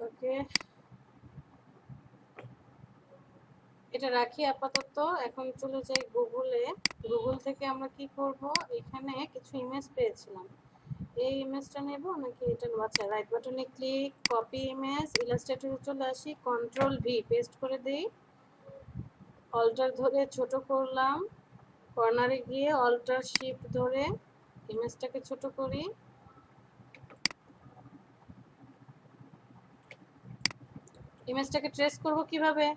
ওকে, এটা রাখি আপাতত। এখন চলে যাই গুগলে। গুগল থেকে আমরা কি করব, এখানে কিছু ইমেজ পেয়েছিলাম। এই ইমেজটা নেব নাকি এটা নেব? আচ্ছা, রাইট বাটনে ক্লিক, কপি ইমেজ, ইলাস্ট্রেটরে চলে আসি, কন্ট্রোল ভি পেস্ট করে দেই, অল্টার ধরে ছোট করলাম, কর্নারে গিয়ে অল্টার শিফট ধরে ইমেজটাকে ছোট করি। ইমেজটাকে ট্রেস করব কিভাবে?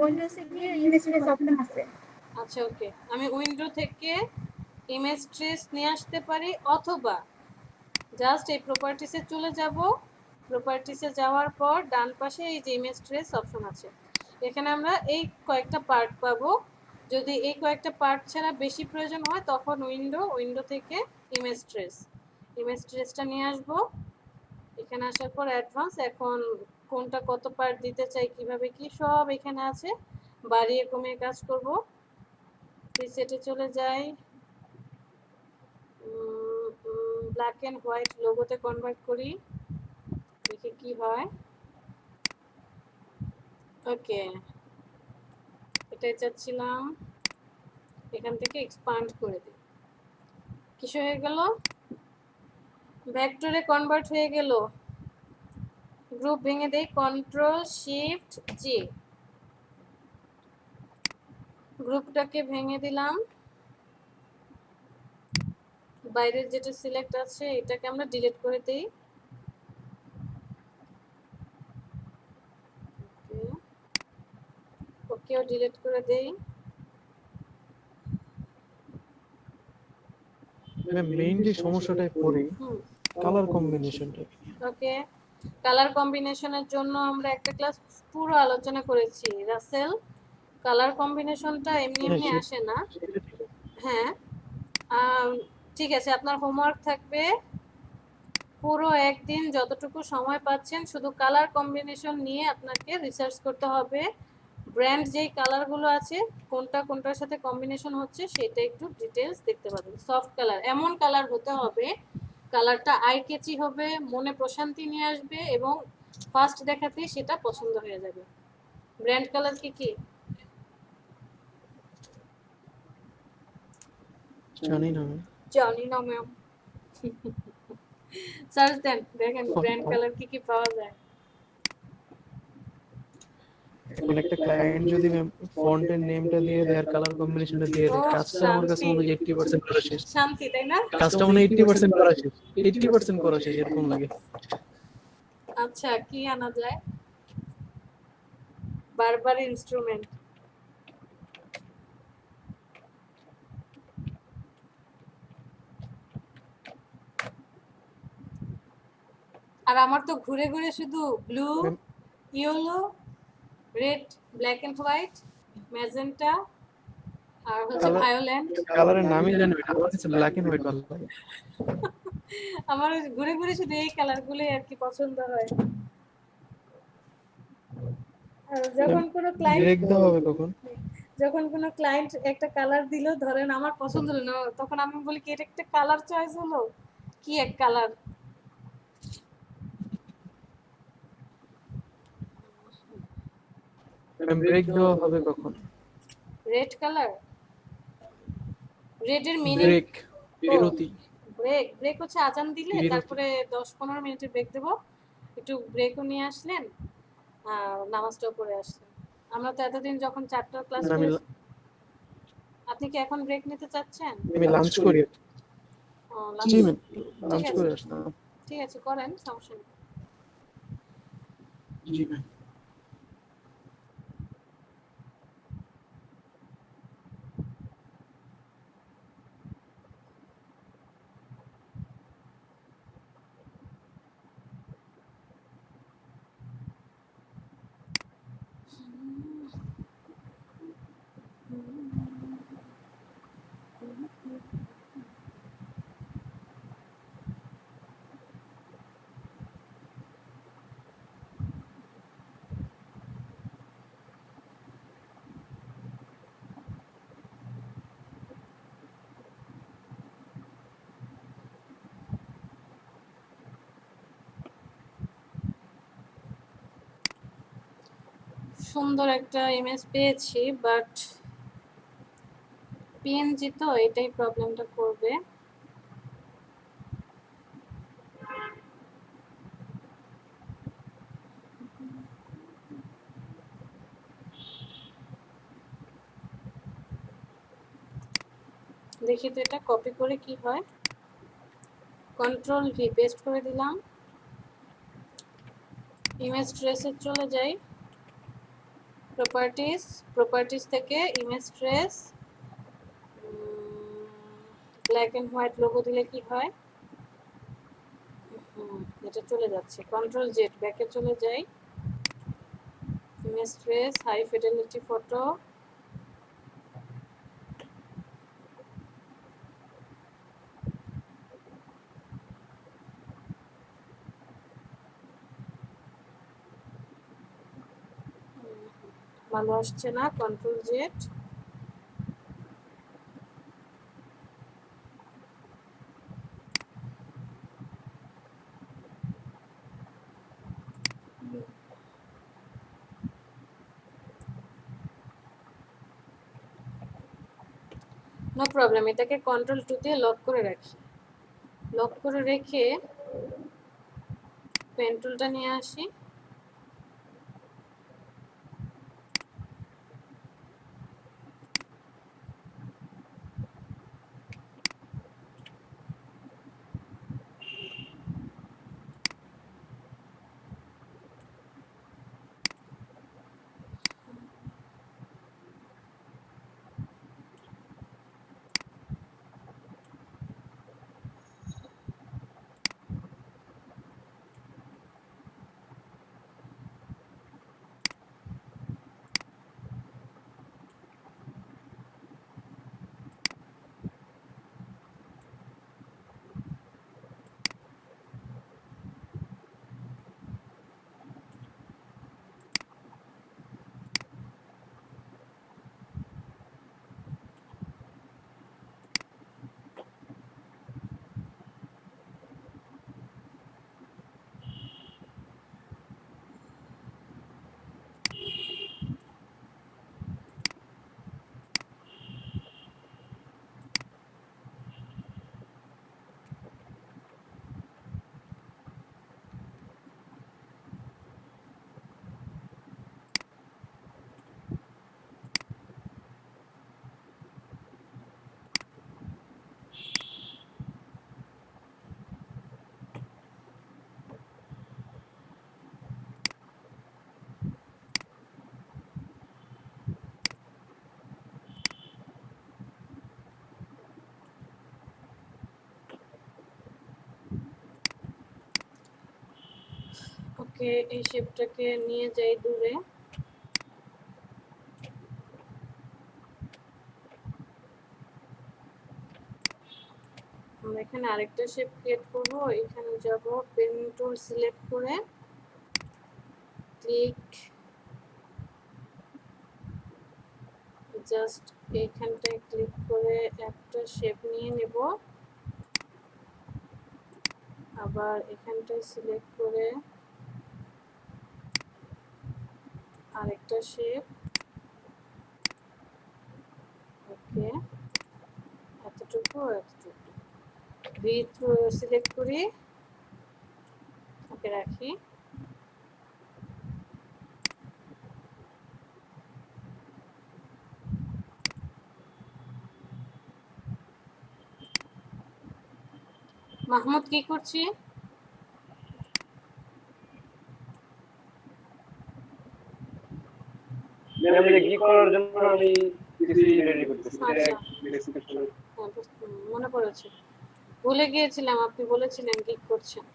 উইন্ডোজে গিয়ে ইমেজ ট্রেস অপশন আছে। আচ্ছা ওকে, আমি উইন্ডো থেকে ইমেজ ট্রেস নিয়ে আসতে পারি, অথবা জাস্ট এই প্রপার্টিসে চলে যাব। প্রপার্টিসে যাওয়ার পর ডান পাশে এই যে ইমেজ ট্রেস অপশন আছে, এখানে আমরা এই কয়েকটা পার্ট পাবো। যদি এই কয়েকটা পার্ট ছাড়া বেশি প্রয়োজন হয় তখন উইন্ডো থেকে ইমেজ ট্রেসটা নিয়ে আসবো। এখানে আসার পর অ্যাডভান্স, এখন কোনটা কত পার্ট দিতে চাই, কিভাবে কি, সব এখানে আছে। বাড়িয়ে কমিয়ে কাজ করব। প্রিসেটে চলে যাই, ব্ল্যাক অ্যান্ড হোয়াইট লোগোতে কনভার্ট করি, দেখি কি হয়। ওকে, এটাই চাচ্ছিলাম, এখান থেকে এক্সপান্ড করে দিই। কিছু হয়ে গেল, ভেক্টরে কনভার্ট হয়ে গেল। গ্রুপ ভেঙে দেই, কন্ট্রোল শিফট জি, গ্রুপটাকে ভেঙে দিলাম। বাইরের যেটা সিলেক্ট আছে এটাকে আমরা ডিলিট করে দিই। ওকেও ডিলিট করে দেই। মেইন যে সমস্যাটায় পড়ি, কালার কম্বিনেশনটা। ওকে, কালার কম্বিনেশনের জন্য আমরা একটা ক্লাস পুরো আলোচনা করেছি রাসেল। কালার কম্বিনেশনটা এমনি এমনি আসে না। হ্যাঁ, ঠিক আছে, আপনার হোমওয়ার্ক থাকবে পুরো একদিন যতটুকু সময় পাচ্ছেন শুধু কালার কম্বিনেশন নিয়ে আপনাকে রিসার্চ করতে হবে। ব্র্যান্ড যেই কালারগুলো আছে কোনটা কোনটার সাথে কম্বিনেশন হচ্ছে সেটা একটু ডিটেলস দেখতে পাবেন। সফট কালার, এমন কালার হতে হবে কালারটা আই কেচি হবে, মনে প্রশান্তি নিয়ে আসবে এবং ফার্স্ট দেখাতেই সেটা পছন্দ হয়ে যাবে। ব্র্যান্ড কালার কি কি জানি না ম্যাম। সার্চ দেন, দেখেন ব্র্যান্ড কালার কি কি পাওয়া যায়। এখন একটা ক্লায়েন্ট যদি ফন্টের নেমটা দিয়ে দেয় আর কালার কম্বিনেশনটা দিয়ে দেয়, কাজটা আমার কাছে মনে হয় 80% করা শেষ। শান্তি, তাই না? কাজটা মনে হয় 80% করা শেষ, 80% করা শেষ এরকম লাগে। আচ্ছা, কি আনা যায়? বারবার ইনস্ট্রুমেন্ট, আর আমার তো ঘুরে ঘুরে শুধু blue, yellow, red, black and white, magenta আর হচ্ছে ভায়োলেট। কালারের নামই জানি না, আমার কাছে ব্ল্যাক এন্ড হোয়াইট ভালো লাগে। আমার ঘুরে ঘুরে শুধু এই কালারগুলোই আর কি পছন্দ হয়। যখন কোনো ক্লায়েন্ট একটা কালার দিল, ধরেন আমার পছন্দ হলো না, তখন আমি বলি কি এটা একটা কালার চয়েস হলো, কি এক কালার। ব্রেক দেওয়া হবে কখন? রেড কালার, রেড এর মিনিং ব্রেক, বিরতি। ব্রেক হচ্ছে আজান দিলে তারপরে 10-15 মিনিটের ব্রেক দেবো, একটু ব্রেকও নিয়ে আসলেন, নামাজটাও পড়ে আসলেন। আমরা তো এতদিন যখন 4টার ক্লাস করেছি। আপনি কি এখন ব্রেক নিতে চাচ্ছেন? আমি লাঞ্চ করি। জি ম্যাম, লাঞ্চ ঠিক করে আছে, আসলাম। ঠিক আছে, করেন, সমস্যা নেই। জি ম্যাম। সুন্দর একটা ইমেজ পেয়েছি, বাট পিএনজি তো এটাই প্রবলেমটা করবে। দেখি তো এটা কপি করে কি হয়। কন্ট্রোল ভি পেস্ট করে দিলাম। ইমেজ ট্রেসে চলে যাই, প্রপার্টিজ থেকে image trace, black and white logo দিলে কি হয়, এটা চলে যাচ্ছে। কন্ট্রোল জেড ব্যাকে চলে যাই, image trace, high fidelity photo, ভালো আসছে না। Control Z, no problem. এটাকে কন্ট্রোল টু দিয়ে লক করে রাখি। লক করে রেখে পেন টুলটা নিয়ে আসি, ওকে। এই শেপটাকে নিয়ে যাই দূরে, আমরা এখানে আরেকটা শেপ ক্রিয়েট করব। এখানে যাব, পেন টুল সিলেক্ট করে ক্লিক, জাস্ট এইখানটায় ক্লিক করে একটা শেপ নিয়ে নেব, আবার এখানটায় সিলেক্ট করে আরেকটা শেপ। ওকে, এতটুকু ভি সিলেক্ট করি, ওকে রাখি। মাহমুদ কি করছি? কি করার জন্য আমি কিছু রেডি করতেছি। আচ্ছা, মনে পড়েছে, ভুলে গিয়েছিলাম, আপনি বলেছিলেন কি করছেন।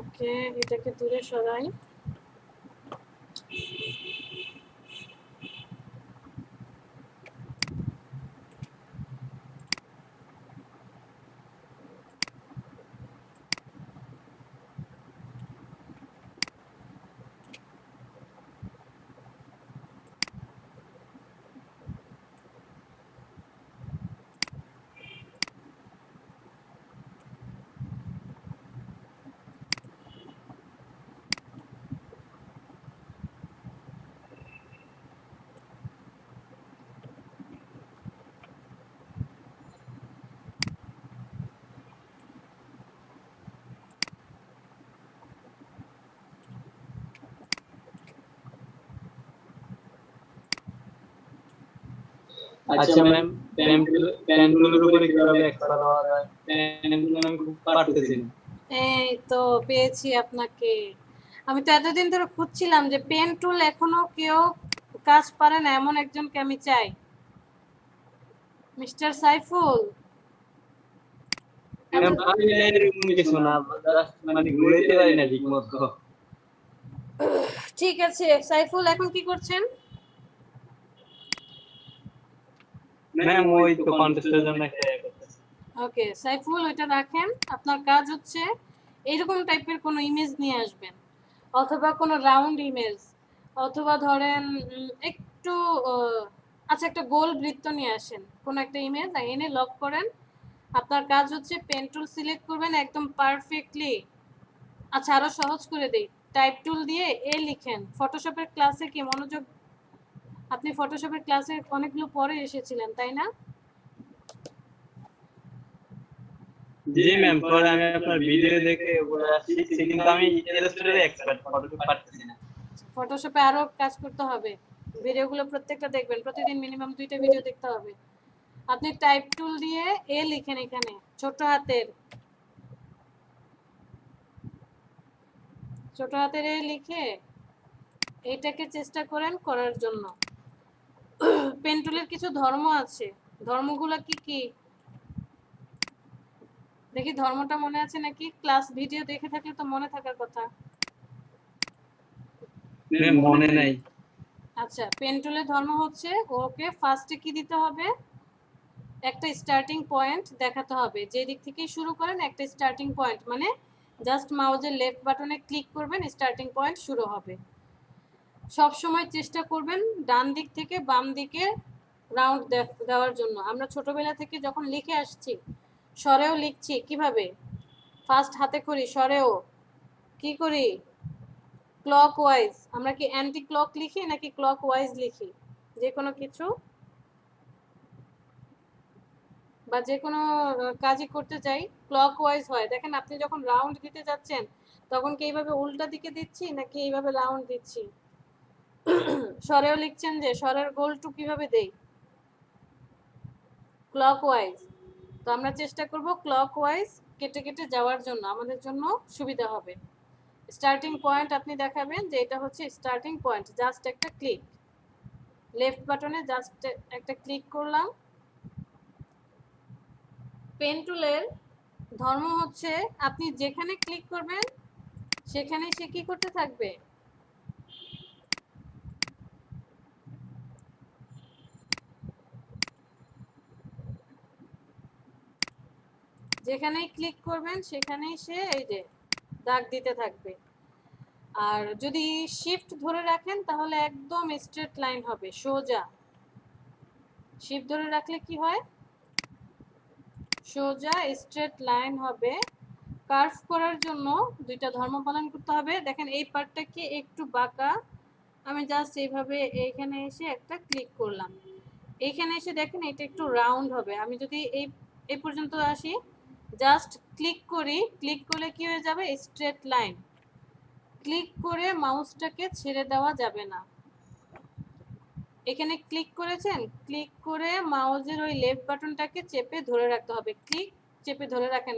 ওকে, এটাকে দূরে সরাই। আচ্ছা ম্যাম, পেন টুলের উপরে কিভাবে এক্সপার্ট হওয়া যায়? পেন টুল আমি খুব পারতেছি না। এই তো পেয়েছি আপনাকে। আমি তো এতদিন ধরে খুঁজছিলাম যে পেন টুল এখনো কেউ কাজ পারে না এমন একজনকে আমি চাই। মিস্টার সাইফুল, ম্যাম আচ্ছা, আমি এরকম কিছু না, জাস্ট মানে ঘুরাইতে পারি না ঠিক মতো। ঠিক আছে সাইফুল, এখন কি করছেন? ম্যাম ওই তো কন্টেস্টের জন্য একটা ইয়ে করতেছি। ওকে সাইফুল, ওইটা রাখেন। আপনার কাজ হচ্ছে এইরকম টাইপের কোনো ইমেজ নিয়ে আসবেন, অথবা কোনো রাউন্ড ইমেজ, অথবা ধরেন একটু আচ্ছা একটা গোল বৃত্ত নিয়ে আসেন, কোনো একটা ইমেজ এনে লক করেন। আপনার কাজ হচ্ছে পেন টুল সিলেক্ট করবেন একদম পারফেক্টলি। আচ্ছা আরো সহজ করে দেই, টাইপ টুল দিয়ে লিখেন। ফটোশপের ক্লাসে কি মনোযোগ, আপনি ফটোশপের ক্লাসে অনেকগুলো পরে এসেছিলেন তাই না? জি ম্যাম, পরে আমি আপনার ভিডিও দেখে ওগুলা শিখছি, কিন্তু আমি ইলাস্ট্রেটরে এক্সপার্ট, ফটোশপ পারতেছি না। ফটোশপে আরো কাজ করতে হবে, ভিডিওগুলো প্রত্যেকটা দেখবেন, প্রতিদিন মিনিমাম 2টা ভিডিও দেখতে হবে। আপনি টাইপ টুল দিয়ে লিখেন এখানে ছোট হাতের লিখে এইটাকে চেষ্টা করেন করার জন্য। পেন টুলের কিছু ধর্ম আছে, ধর্মগুলো কি কি দেখি, ধর্মটা মনে আছে নাকি? ক্লাস ভিডিও দেখে থাকলে তো মনে থাকার কথা। ম্যাম মনে নাই। আচ্ছা, পেন টুলের ধর্ম হচ্ছে ওকে ফার্স্টে কি দিতে হবে, একটা স্টার্টিং পয়েন্ট দেখাতে হবে। যে দিক থেকে শুরু করেন একটা স্টার্টিং পয়েন্ট, মানে জাস্ট মাউসের লেফট বাটনে ক্লিক করবেন, স্টার্টিং পয়েন্ট শুরু হবে। সব সময় চেষ্টা করবেন ডান দিক থেকে বাম দিকে রাউন্ড দেওয়ার জন্য। আমরা ছোটবেলা থেকে যখন লিখে আসছি, স্বরেও লিখছি কিভাবে, ফার্স্ট হাতে করি, স্বরেও কি করি, ক্লক ওয়াইজ। আমরা কি অ্যান্টি ক্লক লিখি নাকি ক্লক ওয়াইজ লিখি? যে কোনো কিছু বা যে কোনো কাজই করতে চাই ক্লক ওয়াইজ হয়। দেখেন আপনি যখন রাউন্ড দিতে যাচ্ছেন তখন কি এইভাবে উল্টা দিকে দিচ্ছি নাকি এইভাবে রাউন্ড দিচ্ছি? স্বরেও লিখছেন যে স্বরের গোলটু কিভাবে দেই, ক্লক ওয়াইজ। তো আমরা চেষ্টা করব ক্লক ওয়াইজ কেটে কেটে যাওয়ার জন্য, আমাদের জন্য সুবিধা হবে। স্টার্টিং পয়েন্ট আপনি দেখাবেন যে এটা হচ্ছে স্টার্টিং পয়েন্ট, জাস্ট একটা ক্লিক, লেফট বাটনে জাস্ট একটা ক্লিক করলাম। পেন টুলের ধর্ম হচ্ছে আপনি যেখানে ক্লিক করবেন সেখানে সে কি করতে থাকবে, যেখানেই ক্লিক করবেন সেখানেই সে এই যে দাগ দিতে থাকবে। আর যদি শিফট ধরে রাখেন তাহলে একদম স্ট্রেট লাইন হবে, সোজা। শিফট ধরে রাখলে কি হয়, সোজা স্ট্রেট লাইন হবে। কার্ভ করার জন্য 2টা ধর্ম পালন করতে হবে। দেখেন এই পার্টটা কি একটু বাঁকা, আমি জাস্ট এইভাবে এইখানে এসে একটা ক্লিক করলাম, এইখানে এসে দেখেন এটা একটু রাউন্ড হবে। আমি যদি এই পর্যন্ত আসি, জাস্ট ক্লিক করি, ক্লিক করলে কি হয়ে যাবে, স্ট্রেট লাইন। ক্লিক করে মাউসটাকে ছেড়ে দেওয়া যাবে না। এখানে ক্লিক করেছেন, ক্লিক করে মাউসের ওই লেফট বাটনটাকে চেপে ধরে রাখতে হবে, ক্লিক চেপে ধরে রাখেন,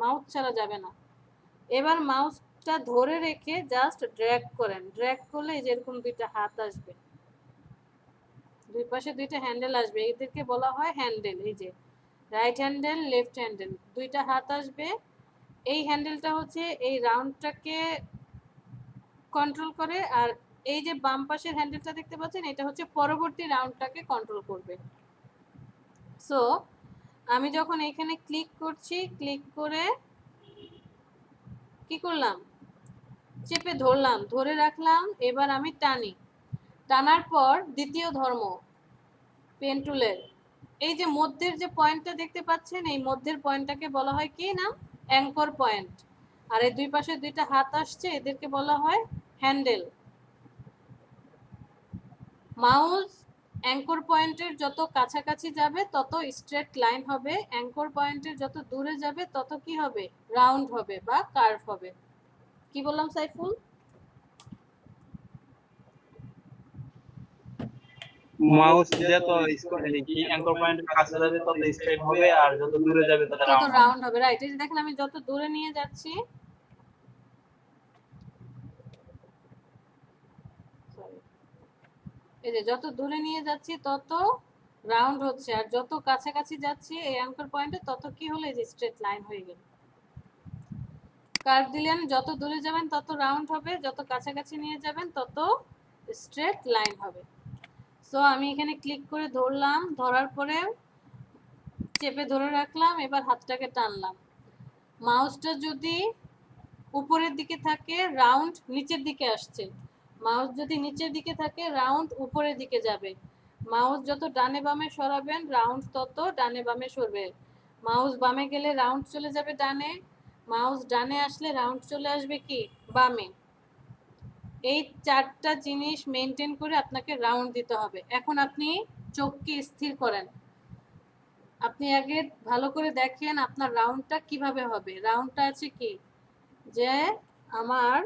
মাউস ছাড়া যাবে না। এবার মাউসটা ধরে রেখে জাস্ট ড্র্যাগ করেন, ড্র্যাগ করলে এই যে এরকম 2টা হাত আসবে, দুই পাশে 2টা হ্যান্ডেল আসবে, এদেরকে বলা হয় হ্যান্ডেল। এই যে রাইট হ্যান্ডেল লেফট হ্যান্ডেল, 2টা হাত আসবে। এই হ্যান্ডেলটা হচ্ছে এই রাউন্ডটাকে কন্ট্রোল করে, আর এই যে বাম পাশের হ্যান্ডেলটা দেখতে পাচ্ছেন এটা হচ্ছে পরবর্তী রাউন্ডটাকে কন্ট্রোল করবে। সো আমি যখন এখানে ক্লিক করছি, ক্লিক করে কি করলাম, চেপে ধরলাম, ধরে রাখলাম, এবার আমি টানি, টানার পর দ্বিতীয় ধর্ম পেন টুলের এই যে মধ্যের যে পয়েন্টটা দেখতে পাচ্ছেন, এই মধ্যের পয়েন্টটাকে বলা হয় কি নাম, অ্যাঙ্কর পয়েন্ট। আর এই দুই পাশে 2টা হাত আসছে এদেরকে বলা হয় হ্যান্ডেল। মাউস অ্যাঙ্কর পয়েন্টের যত কাছাকাছি যাবে তত স্ট্রেট লাইন হবে, অ্যাঙ্কর পয়েন্টের যত দূরে যাবে তত কি হবে, রাউন্ড হবে বা কার্ভ হবে। কি বললাম সাইফুল? মাউস যত কি অ্যাঙ্কর পয়েন্টের কাছে যাবে তত স্ট্রেট হবে, আর যত দূরে যাবে তত তত রাউন্ড হবে। রাউন্ড হবে, রাইট। এই যে দেখেন আমি যত দূরে নিয়ে যাচ্ছি, সরি, এই যে যত দূরে নিয়ে যাচ্ছি তত রাউন্ড হচ্ছে, আর যত কাছাকাছি যাচ্ছি এই অ্যাঙ্কর পয়েন্টে তত কি হলো, এই যে স্ট্রেট লাইন হয়ে গেল। কার্ভ দিলেন, যত দূরে যাবেন তত রাউন্ড হবে, যত কাছাকাছি নিয়ে যাবেন তত স্ট্রেট লাইন হবে। সো আমি এখানে ক্লিক করে ধরলাম, ধরার পরে চেপে ধরে রাখলাম, এবার হাতটাকে টানলাম। মাউসটা যদি উপরের দিকে থাকে রাউন্ড নিচের দিকে আসছে, মাউস যদি নিচের দিকে থাকে রাউন্ড উপরের দিকে যাবে। মাউস যত ডানে বামে সরাবেন রাউন্ড তত ডানে বামে সরবে। মাউস বামে গেলে রাউন্ড চলে যাবে ডানে, মাউস ডানে আসলে রাউন্ড চলে আসবে কি বামে। এই চারটা জিনিস মেনটেন করে আপনাকে রাউন্ড দিতে হবে। এখন আপনি চোখকে স্থির করেন, আপনি আগে ভালো করে দেখেন আপনার রাউন্ডটা কিভাবে হবে। রাউন্ডটা আছে কি, যে আমার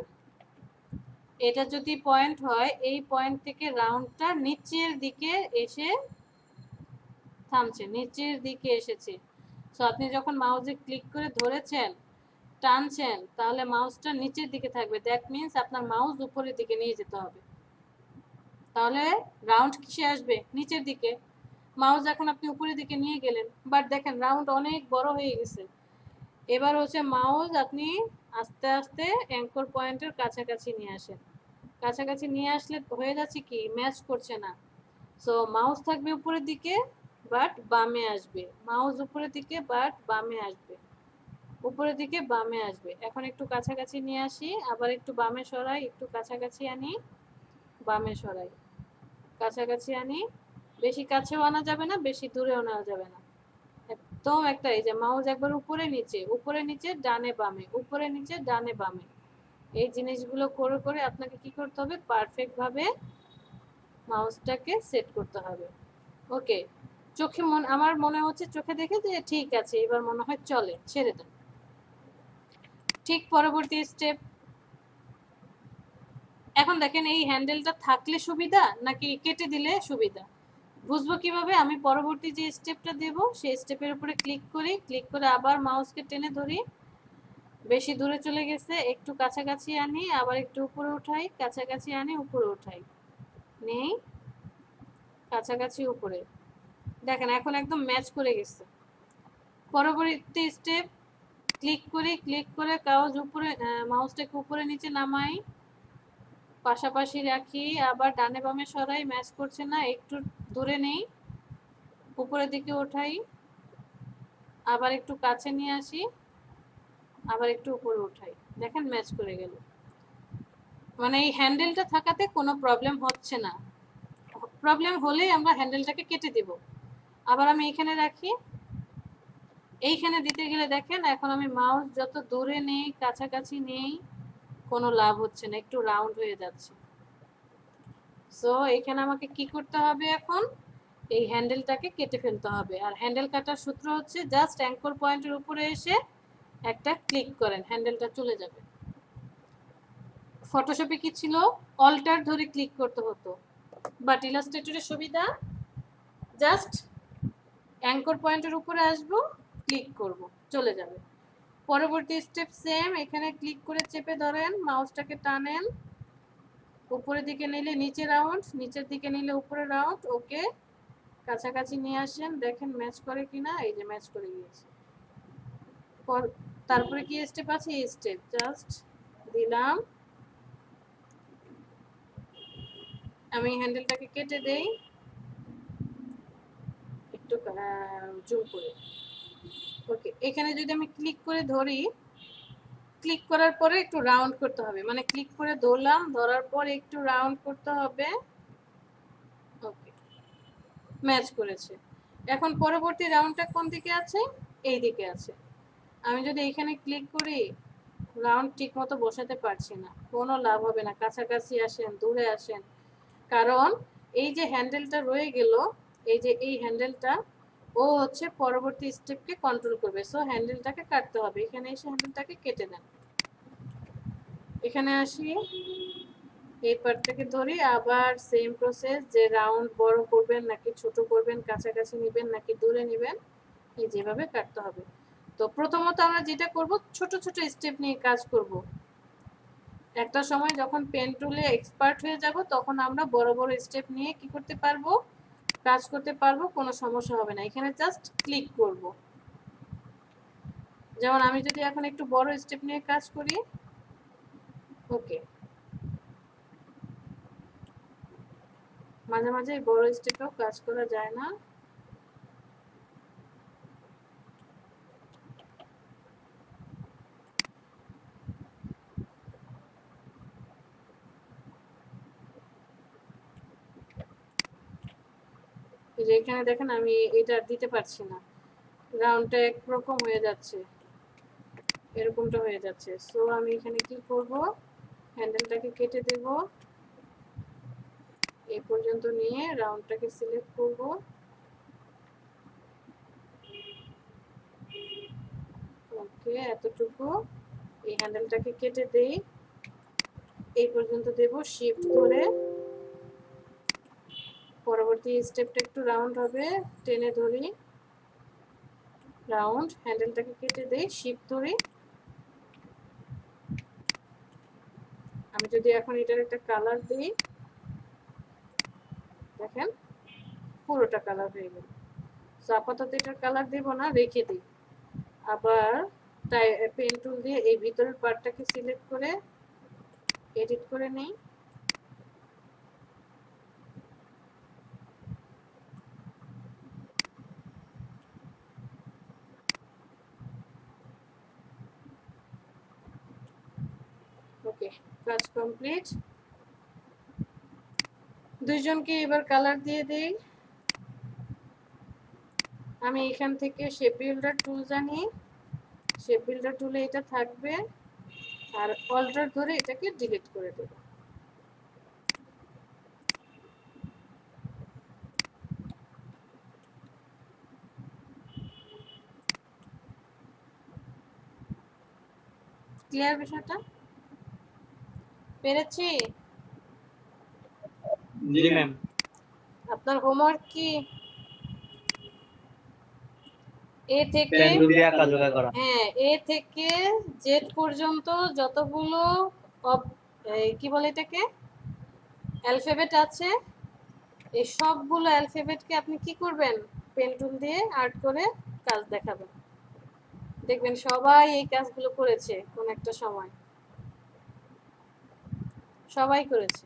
এটা যদি পয়েন্ট হয়, এই পয়েন্ট থেকে রাউন্ডটা নিচের দিকে এসে থামছে, নিচের দিকে এসেছে। সো আপনি যখন মাউসে ক্লিক করে ধরেছেন, টানছেন, তাহলে মাউসটা নিচের দিকে থাকবে। দ্যাট মিন্স আপনার মাউস উপরের দিকে নিয়ে যেতে হবে, তাহলে রাউন্ড কিসে আসবে, নিচের দিকে। মাউস এখন আপনি উপরের দিকে নিয়ে গেলেন, বাট দেখেন রাউন্ড অনেক বড় হয়ে গেছে। এবার হচ্ছে মাউস আপনি আস্তে আস্তে অ্যাঙ্কর পয়েন্টের কাছাকাছি নিয়ে আসেন। কাছাকাছি নিয়ে আসলে হয়ে যাচ্ছে কি, ম্যাচ করছে না। সো মাউস থাকবে উপরের দিকে বাট বামে আসবে, মাউস উপরের দিকে বাট বামে আসবে, উপরের দিকে বামে আসবে। এখন একটু কাছাকাছি নিয়ে আসি, আবার একটু বামে সরাই, একটু কাছাকাছি আনি, বামে সরাই, কাছাকাছি আনি। বেশি কাছেও আনা যাবে না, বেশি দূরেও নেওয়া যাবে না, একদম একটা। এই যে মাউস একবার উপরে নিচে, উপরে নিচে, ডানে বামে, উপরে নিচে, ডানে বামে, এই জিনিসগুলো করে করে আপনাকে কি করতে হবে, পারফেক্ট ভাবে মাউসটাকে সেট করতে হবে। ওকে, চোখে আমার মনে হচ্ছে চোখে দেখে যে ঠিক আছে, এবার মনে হয় চলে, ছেড়ে দেন। ঠিক পরবর্তী স্টেপ, এখন দেখেন এই হ্যান্ডেলটা থাকলে সুবিধা নাকি কেটে দিলে সুবিধা, বুঝবো কিভাবে। আমি পরবর্তী যে স্টেপটা দেব সেই স্টেপের উপরে ক্লিক করি, ক্লিক করে আবার মাউসকে টেনে ধরি, বেশি দূরে চলে গেছে, একটু কাছাকাছি আনি, আবার একটু উপরে উঠাই, কাছাকাছি আনি, উপরে উঠাই, নেই, কাছাকাছি, উপরে। দেখেন এখন একদম ম্যাচ করে গেছে। পরবর্তী স্টেপ, ক্লিক করি, ক্লিক করে কাগজ উপরে, মাউসটাকে উপরে নিচে নামাই, পাশাপাশি রাখি, আবার ডানে বামে সরাই, ম্যাচ করছে না, একটু দূরে নেই, উপরের দিকে ওঠাই, আবার একটু কাছে নিয়ে আসি, আবার একটু উপরে উঠাই, দেখেন ম্যাচ করে গেল। মানে এই হ্যান্ডেলটা থাকাতে কোনো প্রবলেম হচ্ছে না, প্রবলেম হলেই আমরা হ্যান্ডেলটাকে কেটে দেব। আবার আমি এখানে রাখি, এইখানে দিতে গেলে দেখেন এখন আমি মাউস যত দূরে নেই, কাছাকাছি নেই, কোনো লাভ হচ্ছে না, একটু রাউন্ড হয়ে যাচ্ছে। সো এখানে আমাকে কি করতে হবে, এখন এই হ্যান্ডেলটাকে কেটে ফেলতে হবে। আর হ্যান্ডেল কাটার সূত্র হচ্ছে জাস্ট অ্যাঙ্কর পয়েন্টের উপরে এসে একটা ক্লিক করেন, হ্যান্ডেলটা চলে যাবে। ফটোশপে কি ছিল, অল্টার ধরে ক্লিক করতে হতো, বাট ইলাস্ট্রেটরের সুবিধা জাস্ট অ্যাঙ্কর পয়েন্টের উপরে আসবো, ক্লিক করব, চলে যাবে। পরবর্তী স্টেপ সেম, এখানে ক্লিক করে চেপে ধরেন, মাউসটাকে টানেন, উপরের দিকে নিলে নিচে রাউন্ড, নিচের দিকে নিলে উপরে রাউন্ড, ওকে। কাছাকাছি নিয়ে আসেন, দেখেন ম্যাচ করে কিনা, এই যে ম্যাচ করে গিয়েছে। তারপরে কি স্টেপ আছে, এই স্টেপ জাস্ট দিলাম, আমি হ্যান্ডেলটাকে কেটে দেই একটু জুম করে। ওকে, এখানে যদি আমি ক্লিক করে ধরি, ক্লিক করার পরে একটু রাউন্ড করতে হবে, মানে ক্লিক করে ধরলাম, ধরার পর একটু রাউন্ড করতে হবে, ওকে, ম্যাচ করেছে। এখন পরবর্তী রাউন্ডটা কোন দিকে আছে, এই দিকে আছে। আমি যদি এখানে ক্লিক করি, রাউন্ড ঠিক মতো বসাতে পারছি না, কোনো লাভ হবে না, কাছাকাছি আসেন, দূরে আসেন, কারণ এই যে হ্যান্ডেলটা রয়ে গেল, এই যে এই হ্যান্ডেলটা, ও হচ্ছে পরবর্তী স্টেপকে কন্ট্রোল করবে। সো হ্যান্ডেলটাকে কাটতে হবে, এখানে এসে হ্যান্ডেলটাকে কেটে দেন। এখানে আসি, এই পার্টটাকে ধরি, আবার সেম প্রসেস, যে রাউন্ড বড় করবেন নাকি ছোট করবেন, কাছাকাছি নেবেন নাকি দূরে নেবেন, এই যেভাবে কাটতে হবে। তো প্রথমত আমরা যেটা করব, ছোট ছোট স্টেপ নিয়ে কাজ করব। একটা সময় যখন পেন টুলে এক্সপার্ট হয়ে যাব, তখন আমরা বড় বড় স্টেপ নিয়ে কি করতে পারবো, কাজ করতে পারবো, কোনো সমস্যা হবে না। এখানে জাস্ট ক্লিক করব। যেমন আমি যদি এখন একটু বড় স্টেপ নিয়ে কাজ করি, ওকে, মাঝে মাঝে বড় স্টেপেও কাজ করা যায় না। এই যে এখানে দেখেন আমি এটা দিতে পারছি না, রাউন্ডটা একরকম হয়ে যাচ্ছে, এরকমটা হয়ে যাচ্ছে। সো আমি এখানে কি করব, হ্যান্ডেলটাকে কেটে দেব, এই পর্যন্ত নিয়ে রাউন্ডটাকে সিলেক্ট করব, ওকে, এতটুকু। এই হ্যান্ডেলটাকে কেটে দেই, এই পর্যন্ত দেব, শিফট ধরে পরবর্তী স্টেপটা একটু রাউন্ড হবে, টেনে ধরি, রাউন্ড, হ্যান্ডেলটাকে কেটে দেই, শিফট ধরি। আমি যদি এখন এটার একটা কালার দিই, দেখেন পুরোটা কালার হয়ে গেল। সো আপাতত এটার কালার দেব না, রেখে দিই। আবার পেন টুল দিয়ে এই ভিতরের পার্টটাকে সিলেক্ট করে এডিট করে নেই। ওকে, কাজ কমপ্লিট। দুইজনকে এবার কালার দিয়ে দেই। আমি এখান থেকে শেপ বিল্ডার টুল জানি, শেপ বিল্ডার টুলে এটা থাকবে, আর অল্টার ধরে এটাকে ডিলিট করে দেব। ক্লিয়ার বিষয়টা? পেরেছি? জি ম্যাম। আপনার হোমওয়ার্ক কি? এ থেকে পেন টুল দিয়ে কাজটা করা। হ্যাঁ, এ থেকে জেড পর্যন্ত যতগুলো কি বলে এটাকে, অ্যালফাবেট আছে, এই সবগুলো অ্যালফাবেটকে আপনি কি করবেন, পেন টুল দিয়ে আর্ট করে কাজ দেখাবেন। দেখবেন সবাই এই কাজগুলো করেছে কোন একটা সময়, সবাই করেছে,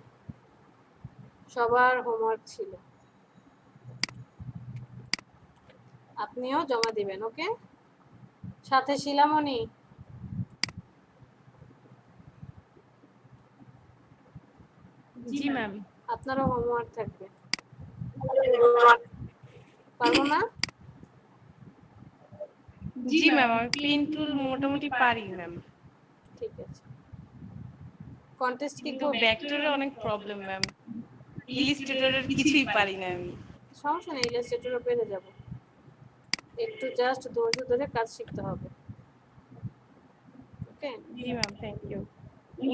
সবার হোমওয়ার্ক ছিল। আপনিও জমা দিবেন, ওকে? সাথে শিলামণি, জি ম্যাম। আপনারও হোমওয়ার্ক থাকবে। পারবো না? জি ম্যাম, আমি পেন টুল মোটামুটি পারি ম্যাম, ঠিক আছে। কন্টেস্ট কি কিন্তু করব? ভেক্টরে অনেক প্রবলেম ম্যাম, ইলিস্ট্রেটরের কিছুই পারি না আমি। সমস্যা নেই, ইলাস্ট্রেটরও পেরে যাব। একটু জাস্ট ধৈর্য ধরে কাজ শিখতে হবে, ওকে? জি ম্যাম, থ্যাংক ইউ।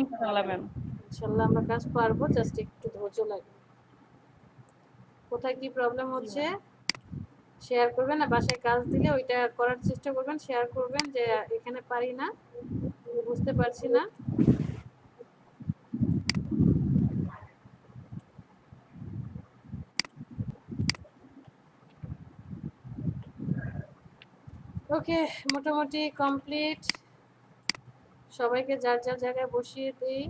ইনশাআল্লাহ ম্যাম। ইনশাআল্লাহ আমরা কাজ পারবো, জাস্ট একটু ধৈর্য লাগবে। কোথায় কি প্রবলেম হচ্ছে শেয়ার করবেন, না বাসায় কাজ দিলে ওইটা করার চেষ্টা করবেন, শেয়ার করবেন যে এখানে পারি না, বুঝতে পারছি না। ওকে, মোটামুটি কমপ্লিট। সবাইকে যার যার জায়গায় বসিয়ে দিই।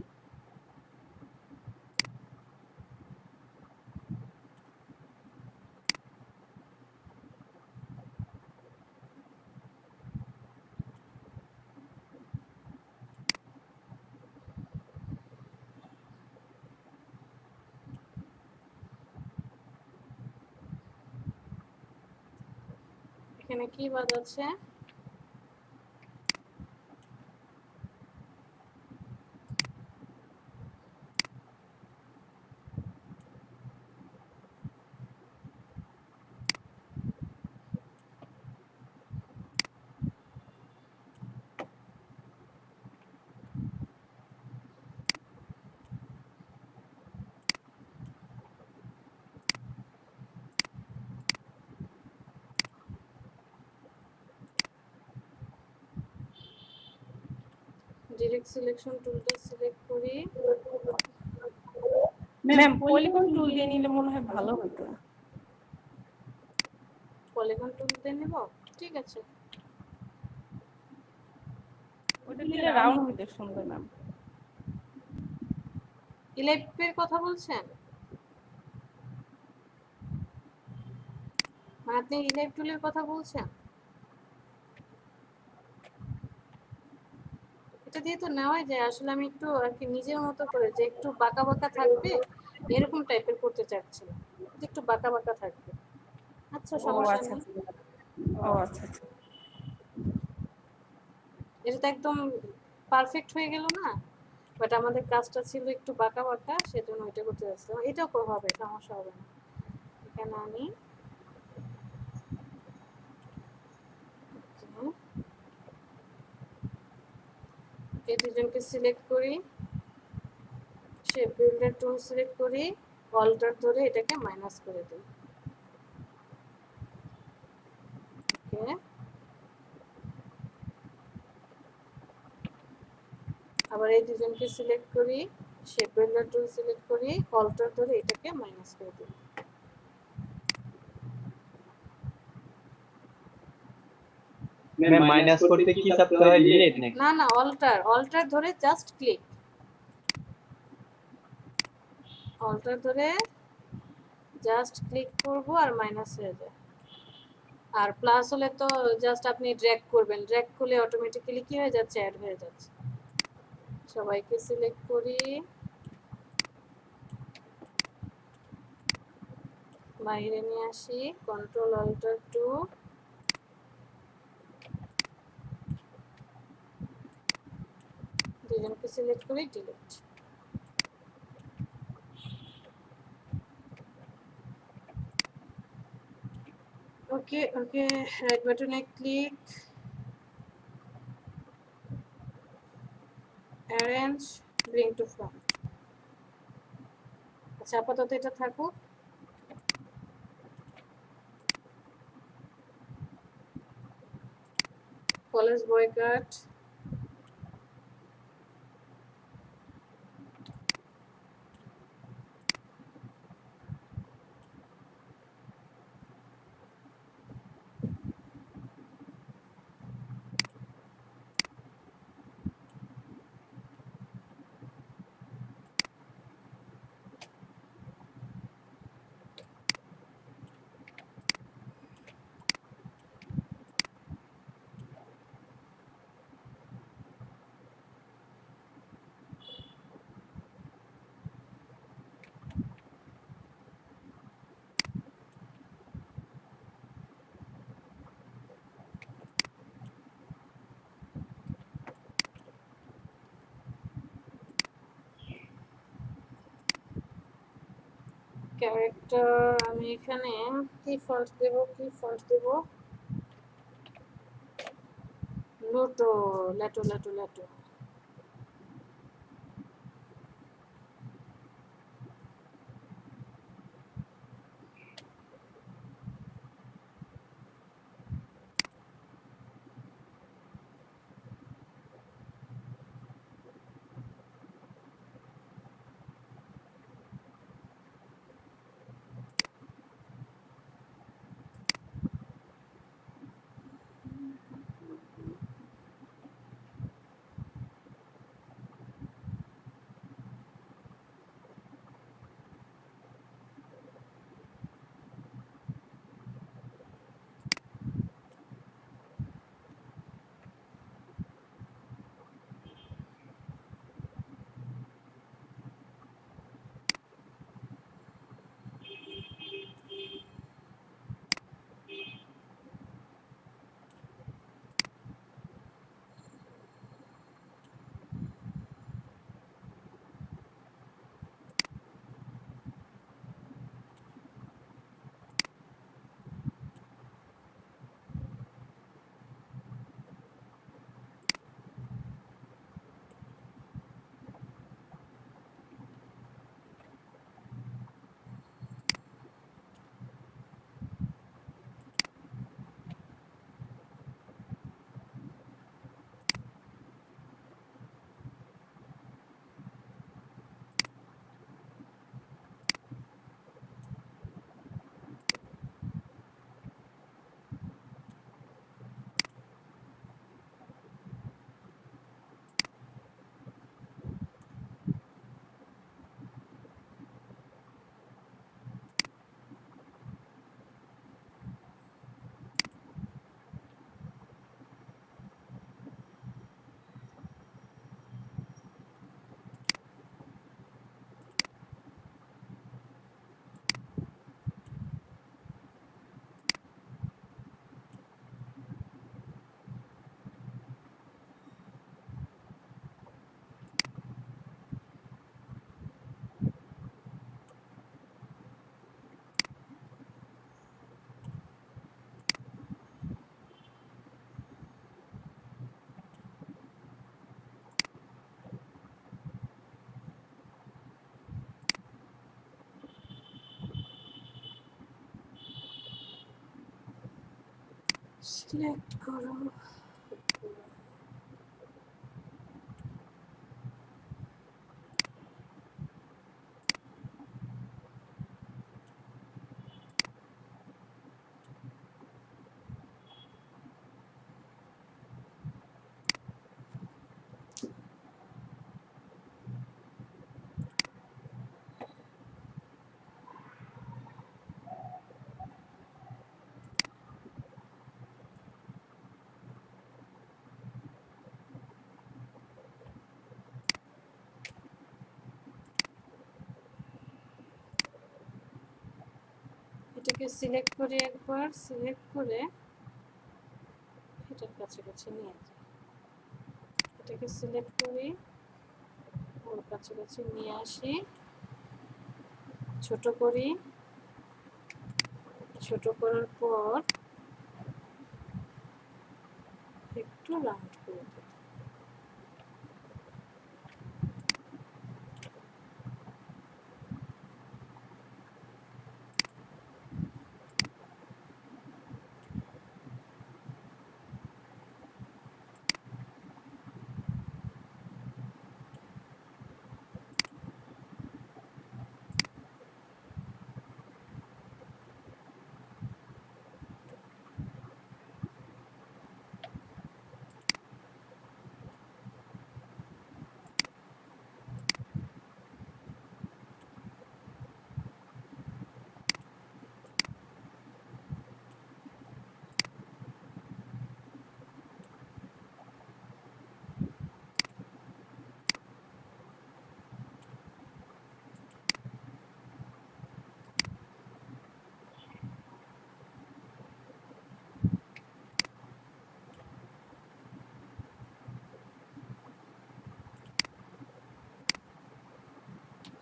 এখানে কি বাদ আছে? ডিরেক্ট সিলেকশন টুলটা সিলেক্ট করি। ম্যাম পলিগন টুল দিয়ে নিলে মনে হয় ভালো হতো। পলিগন টুল দিয়ে নেব, ঠিক আছে। ওটা দিলে রাউন্ড হইতে সুন্দর ম্যাম। ইলেক্ট্রিকের কথা বলছেন? মানে আপনি ইলেক্ট টুলের কথা বলছেন? এটা দিয়ে তো নেওয়াই যায়। আসলে আমি একটু আর কি নিজের মতো করে যে একটু বাঁকা বাঁকা থাকবে এরকম টাইপের করতে চাচ্ছিলাম, যে একটু বাঁকা বাঁকা থাকবে। আচ্ছা, ও সমস্যা আচ্ছা নেই। ও আচ্ছা আচ্ছা। এটা তো একদম পারফেক্ট হয়ে গেল না, বাট আমাদের কাজটা ছিল একটু বাঁকা বাঁকা, সেজন্য ওইটা করতে যাচ্ছিলাম। এটাও হবে, সমস্যা হবে না। এখানে আমি এই দুজনকে সিলেক্ট করি, শেপ বিল্ডার টুল সিলেক্ট করি, অল্টার ধরে এটাকে মাইনাস করে দিই। ওকে, আবার এই দুজনকে সিলেক্ট করি, শেপ বিল্ডার টুল সিলেক্ট করি, অল্টার ধরে এটাকে মাইনাস করে দিই। ম্যাম মাইনাস করতে কি চাপতে হয়, ডিলিট নাকি? না না, অল্টার ধরে জাস্ট ক্লিক, অল্টার ধরে জাস্ট ক্লিক করব আর মাইনাস হয়ে যায়। আর প্লাস হলে তো জাস্ট আপনি ড্র্যাগ করবেন, ড্র্যাগ করলে অটোমেটিক্যালি কি হয়ে যাচ্ছে, অ্যাড হয়ে যাচ্ছে। সবাইকে সিলেক্ট করি, বাইরে নিয়ে আসি, কন্ট্রোল অল্টার টু, দুজনকে সিলেক্ট করি, ডিলিট। ওকে ওকে, রাইট বাটনে click, arrange, bring to front. আচ্ছা, আপাতত এটা থাকুক। কলেজ বয়কাট, ক্যারেক্টার আমি এখানে কি ফন্ট দেব, লোটো, লেটো লেটো লেটো। সিলেক্ট করো। এটাকে সিলেক্ট করে একবার, সিলেক্ট করে এটার কাছাকাছি নিয়ে যাই। এটাকে সিলেক্ট করি, ওর কাছাকাছি নিয়ে আসি, ছোট করি, ছোট করার পর একটু রাউন্ড করে দিই।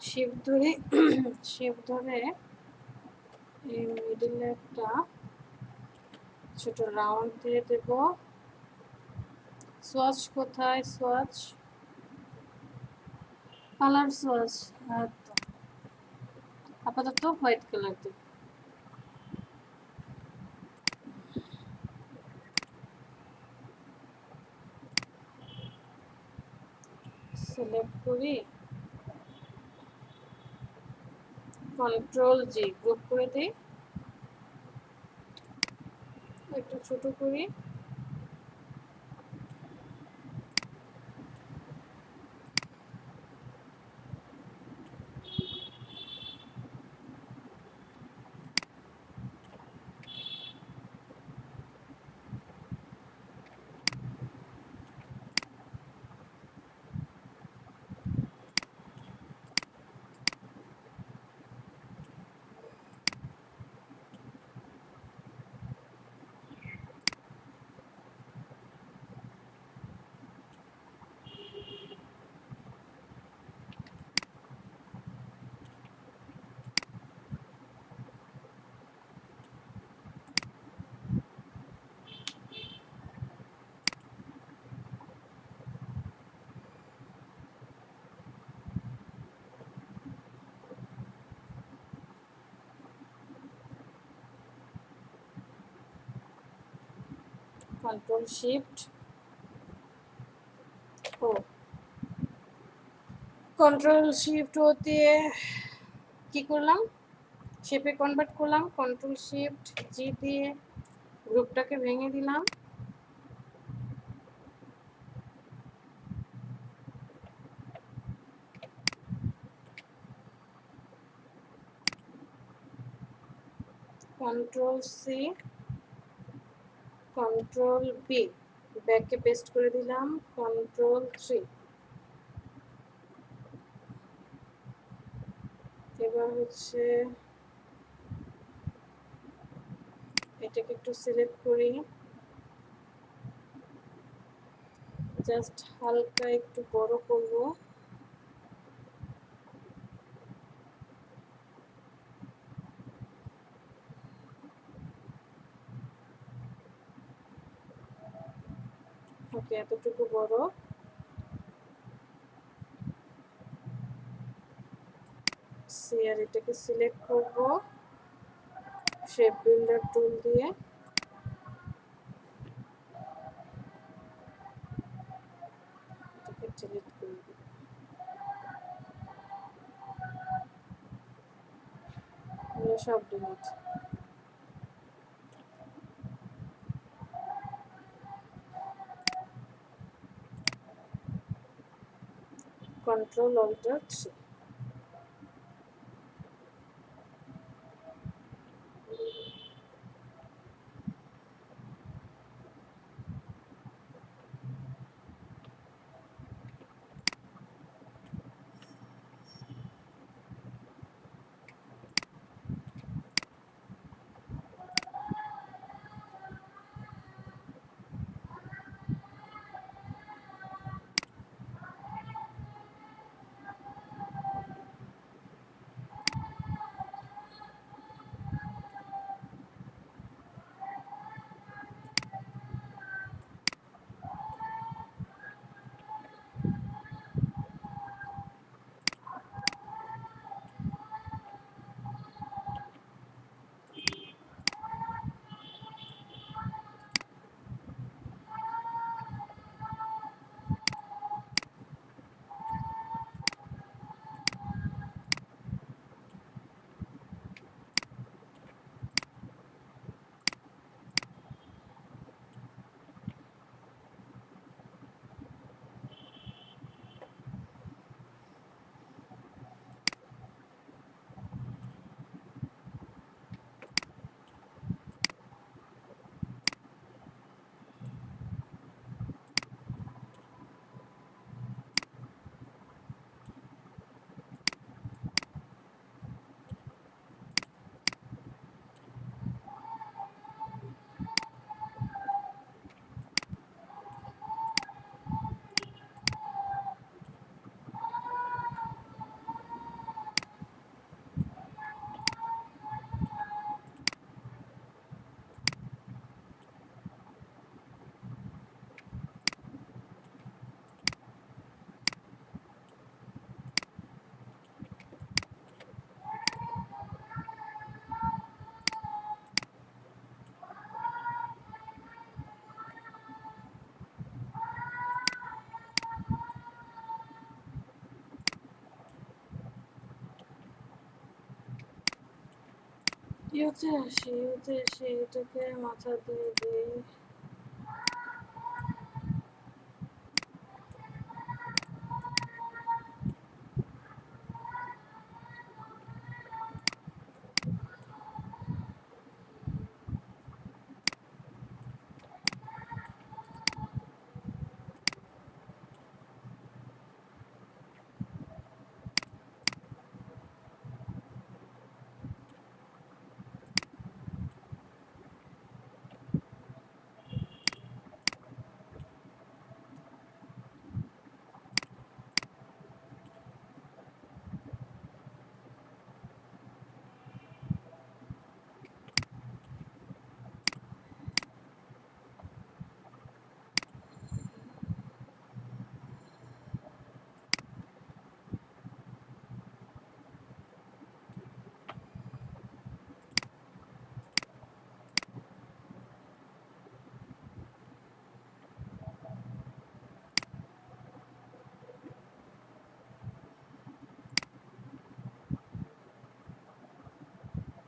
শিফট ধরে শিফট ধরে এই মিডলে একটা ছোট রাউন্ড দিয়ে দেব। সোয়াচ কোথায়? সোয়াচ, কালার সোয়াচ, আপাতত হোয়াইট কালার দেব। সিলেক্ট করি, কন্ট্রোল জি, গ্রুপ করে দিই, একটু ছোট করি, কন্ট্রোল শিফট ও, কন্ট্রোল শিফট ও দিয়ে কি করলাম, শেপে কনভার্ট করলাম। কন্ট্রোল শিফট জি দিয়ে গ্রুপটাকে ভেঙে দিলাম। কন্ট্রোল সি, কন্ট্রোল বি, ব্যাককে পেস্ট করে দিলাম। কন্ট্রোল 3, এবার হচ্ছে এটাকে একটু সিলেক্ট করি, জাস্ট হালকা একটু বড় করব। ওকে, এতটুকু বড়। আর এটাকে সিলেক্ট করব শেপ বিল্ডার টুল দিয়ে, ডিলিট করে দিই। এগুলো সব ডিলিট। Control alter 3। ইউতে এসে এটাকে মাথা দিয়ে দিই।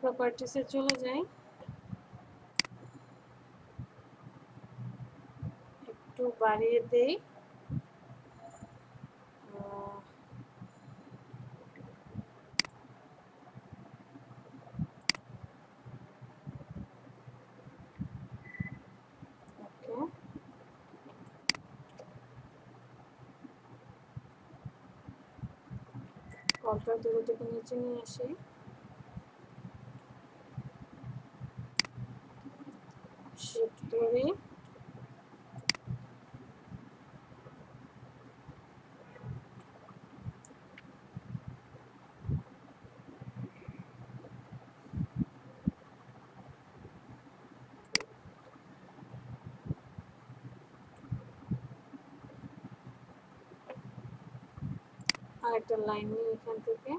প্রপার্টিসে চলে যাই, একটু বাড়িয়ে দেই। ওকে, কন্ট্রোল দুটোকে নিচে নিয়ে আসি। শিফট ধরি, আরেকটা লাইন নিই এখান থেকে।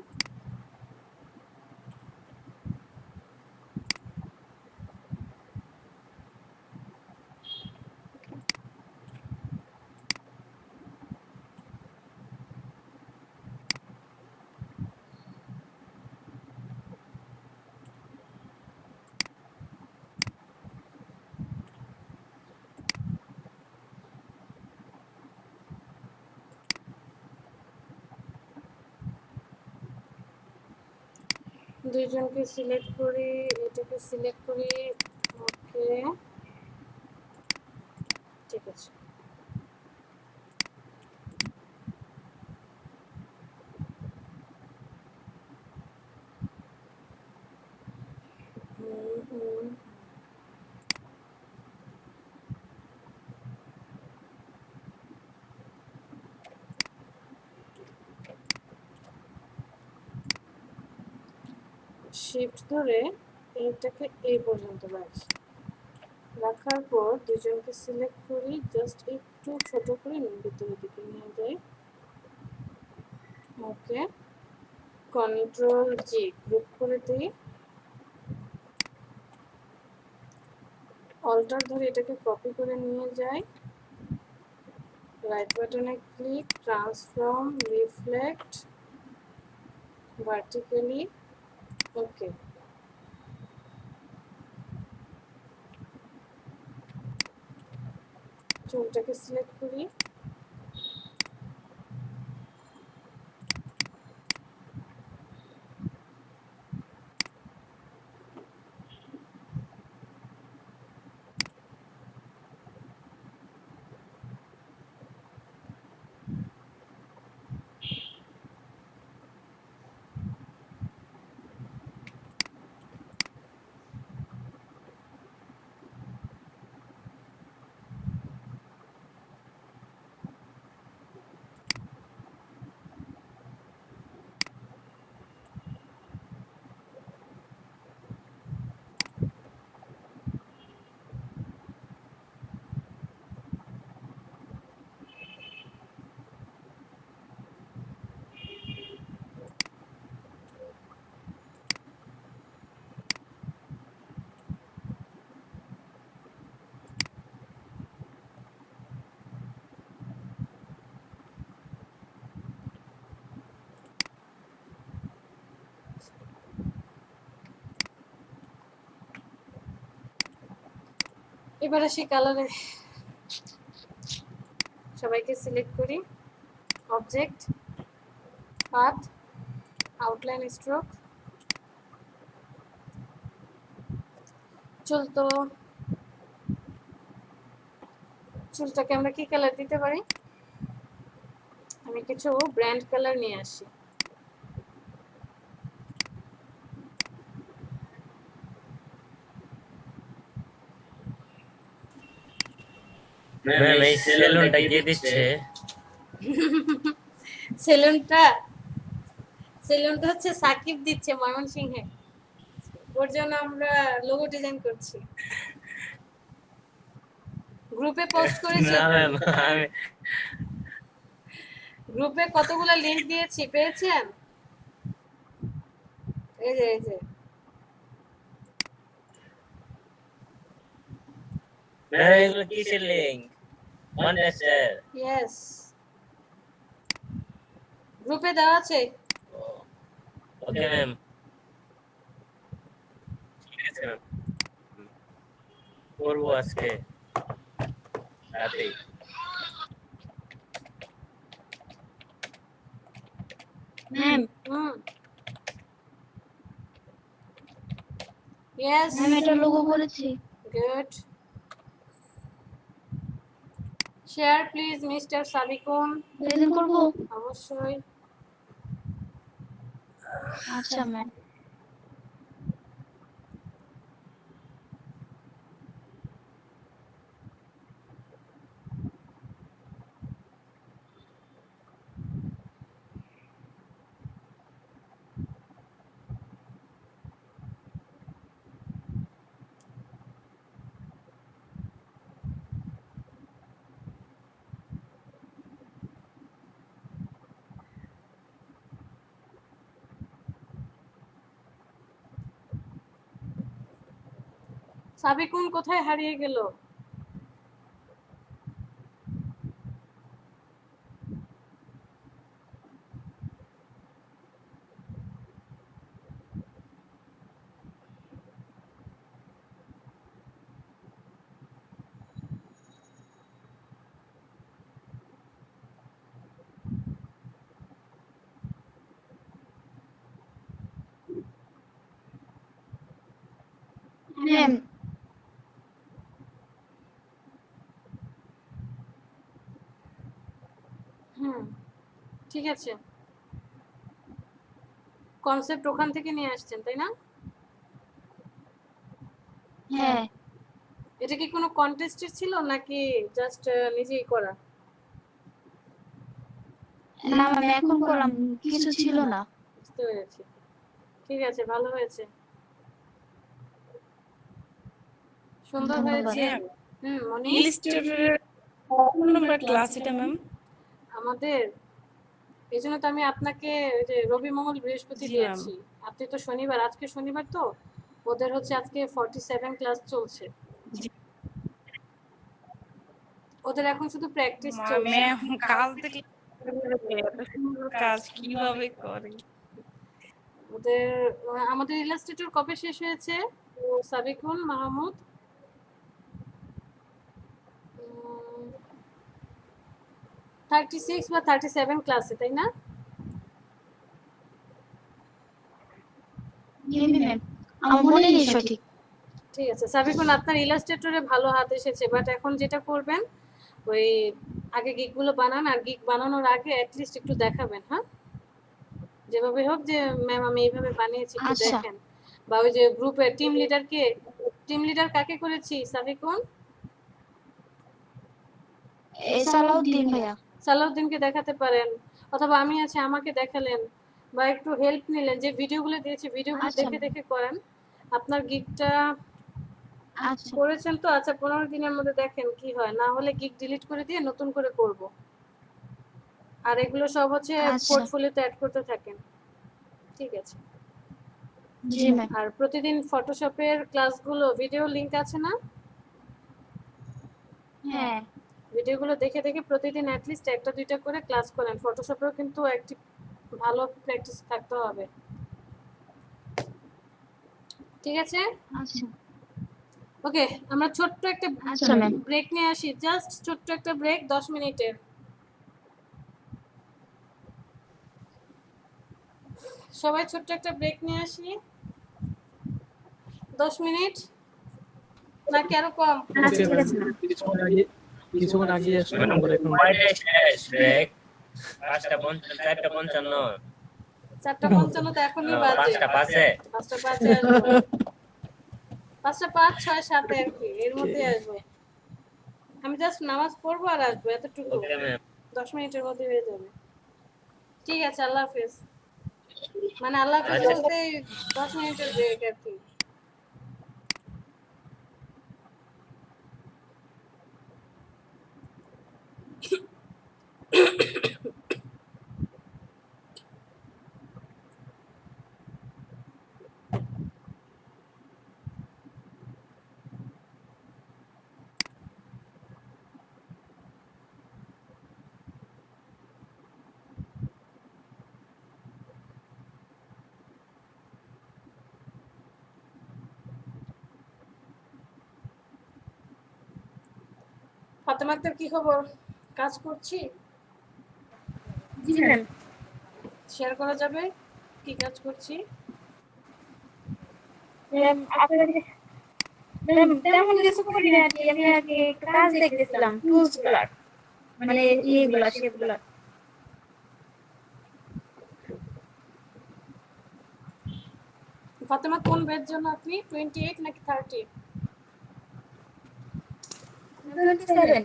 দুইজনকে সিলেক্ট করি, এটাকে সিলেক্ট করি। ওকে, ঠিক আছে। শিফট ধরে এইটাকে এই পর্যন্ত রাখি। রাখার পর দুজনকে সিলেক্ট করি, জাস্ট একটু ছোট করে ভিতরের দিকে নিয়ে যাই। ওকে, কন্ট্রোল জি গ্রুপ করে দিই। অল্টার ধরে এটাকে কপি করে নিয়ে যাই, রাইট বাটনে click, transform, reflect vertically. Okay, চুলটাকে সিলেক্ট করি। এবার আসি কালারে, সবাইকে সিলেক্ট করি। Object, path, outline, stroke. চুলটাকে আমরা কি কালার দিতে পারি? আমি কিছু ব্র্যান্ড কালার নিয়ে আসি। ম্যাম এই সেলুনটা কে দিচ্ছে? সেলুনটা হচ্ছে সাকিব দিচ্ছে ময়মনসিংহে, ওর জন্য আমরা লোগো ডিজাইন করছি। গ্রুপে পোস্ট করেছি, না ম্যাম আমি গ্রুপে কতগুলো লিংক দিয়েছি, পেয়েছেন? এই যে ম্যাম এগুলো কিসের লিংক? মনটেস্টার। ইয়েস, গ্রুপে দেওয়া আছে। ওকে ম্যাম, ঠিক আছে ম্যাম, করবো আজকে রাতে। ম্যাম ইয়েস, ম্যাম এটা লোগো করেছি। Good. Share please mister Sabikun. Present করব? অবশ্যই। আচ্ছা ম্যাম। সাবিকুন কোথায় হারিয়ে গেল? হুম, ঠিক আছে। কনসেপ্ট ওখান থেকে নিয়ে আসছেন, তাই না? হ্যাঁ, এটা কি কোনো কন্টেস্টের ছিল নাকি জাস্ট নিজেই করা? না ম্যাম এখন করলাম, কিছু ছিল না। বুঝতে পেরেছি। ঠিক আছে, ভালো হয়েছে, সুন্দর ধন্যবাদ। হয়েছে। মনি, ইলিস্ট্রেটরের কত নম্বর ক্লাস এটা ম্যাম? আমাদের এই জন্য তো আমি আপনাকে ওই যে রবি মঙ্গল বৃহস্পতি জি, দিয়েছি। আপনি তো শনিবার, আজকে শনিবার তো ওদের হচ্ছে আজকে 47 ক্লাস চলছে। জি। ওদের এখন শুধু প্র্যাকটিস চলছে। ম্যাম কাজ দেখলে এত সুন্দর কাজ কিভাবে করে? ওদের আমাদের ইলাস্ট্রেটর কবে শেষ হয়েছে? সাবিকুল মাহমুদ 36 বা 37 ক্লাসে, তাই না? মেবি ম্যাম, আমার মনে নেই সঠিক। ঠিক আছে সাবিকুল, আপনার ইলাস্ট্রেটরে ভালো হাত এসেছে, বাট এখন যেটা করবেন ওই আগে গিকগুলো বানান, আর গিক বানানোর আগে অ্যাটলিস্ট একটু দেখাবেন, হ্যাঁ? যেভাবে হোক যে ম্যাম আমি এইভাবে বানিয়েছি, একটু আচ্ছা। দেখেন। বা ওই যে গ্রুপের টিম লিডার কাকে করেছি সাবিকুল? সালাউদ্দিন ভাইয়া। সালাউদ্দিনকে দেখাতে পারেন, অথবা আমি আছি আমাকে দেখালেন, বা একটু হেল্প নিলেন। যে ভিডিওগুলো দিয়েছি ভিডিওগুলো আচ্ছা দেখে দেখে করেন। আপনার গিকটা আচ্ছা করেছেন তো? আচ্ছা 15 দিনের মধ্যে দেখেন কি হয়, না হলে গিক ডিলিট করে দিয়ে নতুন করে করব। আর এগুলো সব হচ্ছে আচ্ছা। পোর্টফোলিওতে অ্যাড করতে থাকেন, ঠিক আছে? জি ম্যাম। আর প্রতিদিন ফটোশপের ক্লাসগুলো ভিডিও লিংক আছে না? হ্যাঁ ভিডিওগুলো দেখে দেখে প্রতিদিন অ্যাটলিস্ট একটা দুইটা করে ক্লাস করেন। ফটোশপেও কিন্তু একটি ভালো প্র্যাকটিস থাকতে হবে, ঠিক আছে? আচ্ছা ওকে, আমরা ছোট্ট একটা আচ্ছা ম্যাম। ব্রেক নিয়ে আসি, জাস্ট ছোট্ট একটা ব্রেক 10 মিনিটের। সবাই ছোট্ট একটা ব্রেক নিয়ে আসি, 10 মিনিট নাকি আরো কম? কিছুক্ষণ আগে আসলাম আমরা এখন। কয়টায় শেষ ব্রেক? 4:55 4:55 তো এখনই বাজে। 5:05 5:05 আসবো, 5:05, 6, 7 আর কি এর মধ্যে আসবো। আমি জাস্ট নামাজ পড়বো আর আসবো, এতটুকু। ওকে ম্যাম 10 মিনিটের মধ্যে হয়ে যাবে, ঠিক আছে? আল্লাহ হাফেজ। মানে আল্লাহ হাফেজ আচ্ছা। বলতে 10 মিনিটের ব্রেক আর কি। ফাতেমা আক্তার কি খবর? কাজ করছি, জি ম্যাম। শেয়ার করা যাবে কি কাজ করছি? ম্যাম আপনাদের ম্যাম তেমন কিছু করি না আর কি, আমি আগে কাজ দেখতেছিলাম টুলস গুলার, মানে এইগুলা শেপগুলা। ফাতেমা কোন ব্যাচ জন্য আপনি? 28 নাকি 30? 27।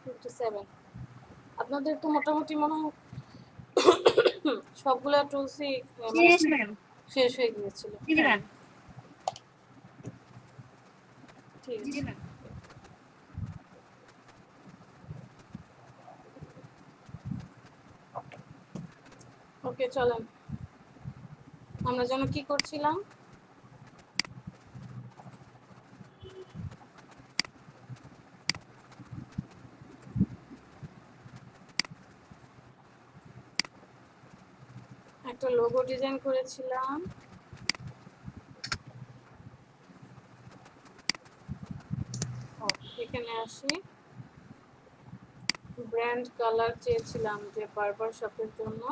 57। আপনাদের তো মোটামুটি মনে হয় সবগুলা টুলসই শেষ ম্যাম। শেষ হয়ে গিয়েছিল। জি ম্যাম। ঠিক জি আছে, ম্যাম। ওকে চলেন। আমরা যেন কি করছিলাম? একটা লোগো ডিজাইন করেছিলাম। এখানে আসি, ব্র্যান্ড কালার চেয়েছিলাম যে বারবার শপের জন্য।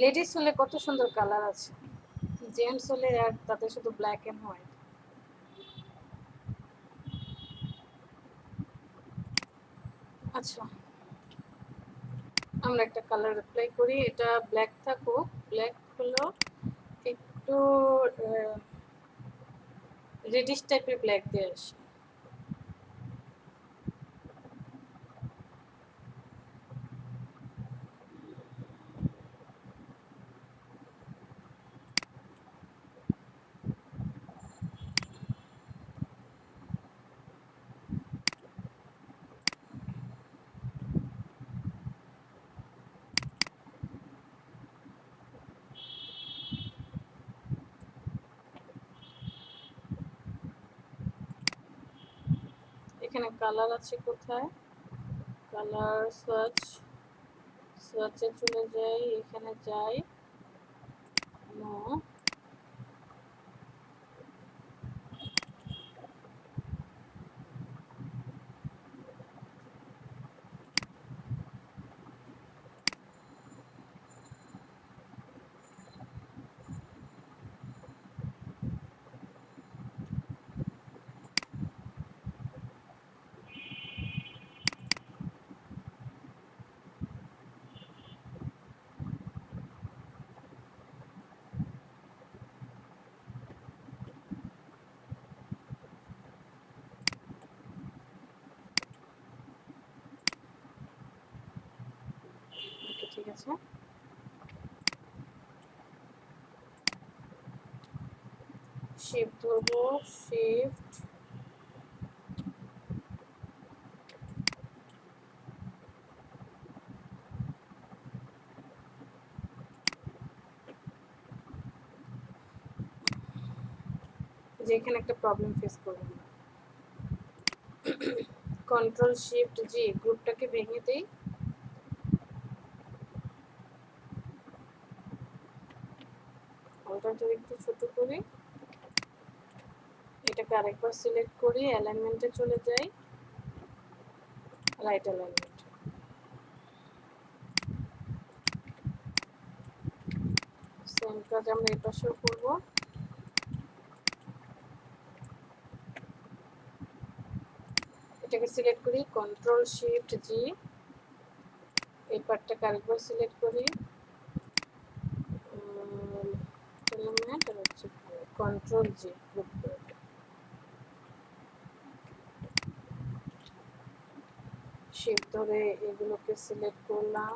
লেডিস হলে কত সুন্দর কালার আছে, জেন্টস হলে আর তাতে শুধু ব্ল্যাক এন্ড হোয়াইট। আচ্ছা, আমরা একটা কালার অ্যাপ্লাই করি, এটা ব্ল্যাক থাকুক, ব্ল্যাক হলো একটু রেডিশ টাইপের ব্ল্যাক দিয়ে আসে। এখানে কালার আছে কোথায়, কালার সার্চে চলে যাই, এখানে যাই, নো, ঠিক আছে। শিফট ধরবো, শিফট যে এখানে একটা প্রবলেম ফেস করব, কন্ট্রোল শিফট জি, গ্রুপটাকে ভেঙে দেই, ওটাকে একটু ছোট করি, এটাকে আরেকবার সিলেক্ট করি, অ্যালাইনমেন্টে চলে যাই, রাইট অ্যালাইনমেন্ট, সেম কাজ আমরা এই পাশেও করব। এটাকে সিলেক্ট করি, কন্ট্রোল শিফট জি, এই পার্টটাকে আরেকবার সিলেক্ট করি, এলিমেন্ট আর হচ্ছে কন্ট্রোল জি, গ্রুপ করে শিফট ধরে এগুলোকে সিলেক্ট করলাম,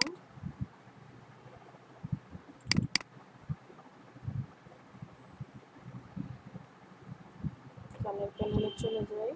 কালার প্যানেলে চলে যাই,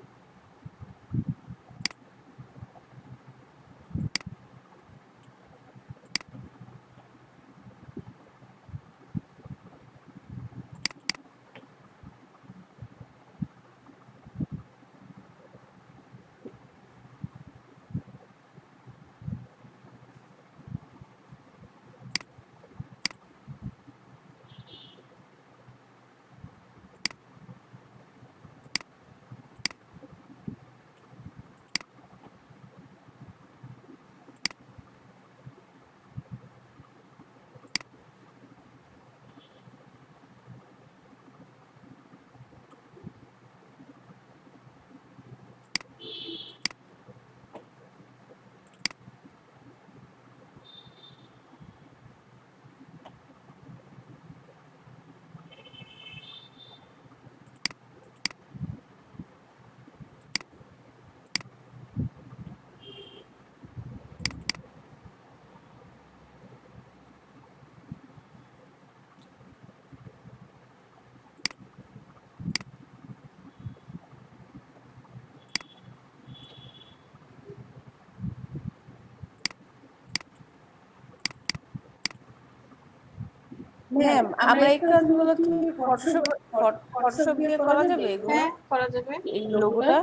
ম্যাম আমরা এই কাজগুলো কি ফটোশপ দিয়ে করা যাবে এগুলো? হ্যাঁ করা যাবে, এই লোগোটা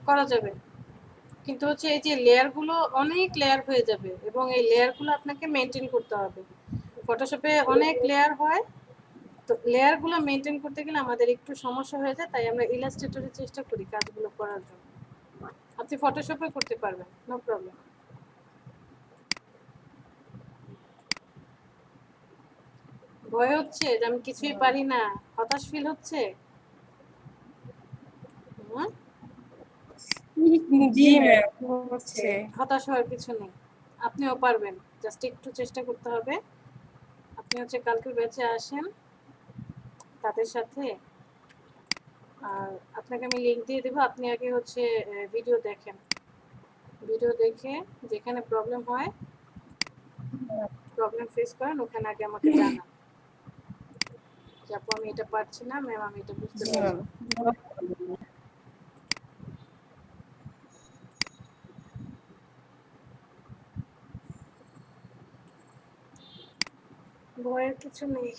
করা যাবে। কিন্তু হচ্ছে এই যে লেয়ারগুলো অনেক লেয়ার হয়ে যাবে এবং এই লেয়ারগুলো আপনাকে মেনটেন করতে হবে। ফটোশপে অনেক লেয়ার হয়, তো লেয়ারগুলো মেনটেন করতে গেলে আমাদের একটু সমস্যা হয়ে যায়, তাই আমরা ইলাস্ট্রেটরে চেষ্টা করি কাজগুলো করার জন্য। আপনি ফটোশপে করতে পারবেন, নো প্রবলেম। ভয় হচ্ছে যে আমি কিছুই পারি না, হতাশ ফিল হচ্ছে? হুম? জি ম্যাম হচ্ছে। হতাশ হওয়ার কিছু নেই, আপনিও পারবেন, জাস্ট একটু চেষ্টা করতে হবে। আপনি হচ্ছে কালকের ব্যাচে আসেন তাদের সাথে, আর আপনাকে আমি লিংক দিয়ে দেবো। আপনি আগে হচ্ছে ভিডিও দেখেন, ভিডিও দেখে যেখানে প্রবলেম হয়, প্রবলেম ফেস করেন, ওখানে আগে আমাকে জানান যে আপু আমি এটা পারছি না, ম্যাম আমি এটা বুঝতে জি পারছি ম্যাম। না। ভয়ের কিছু নেই।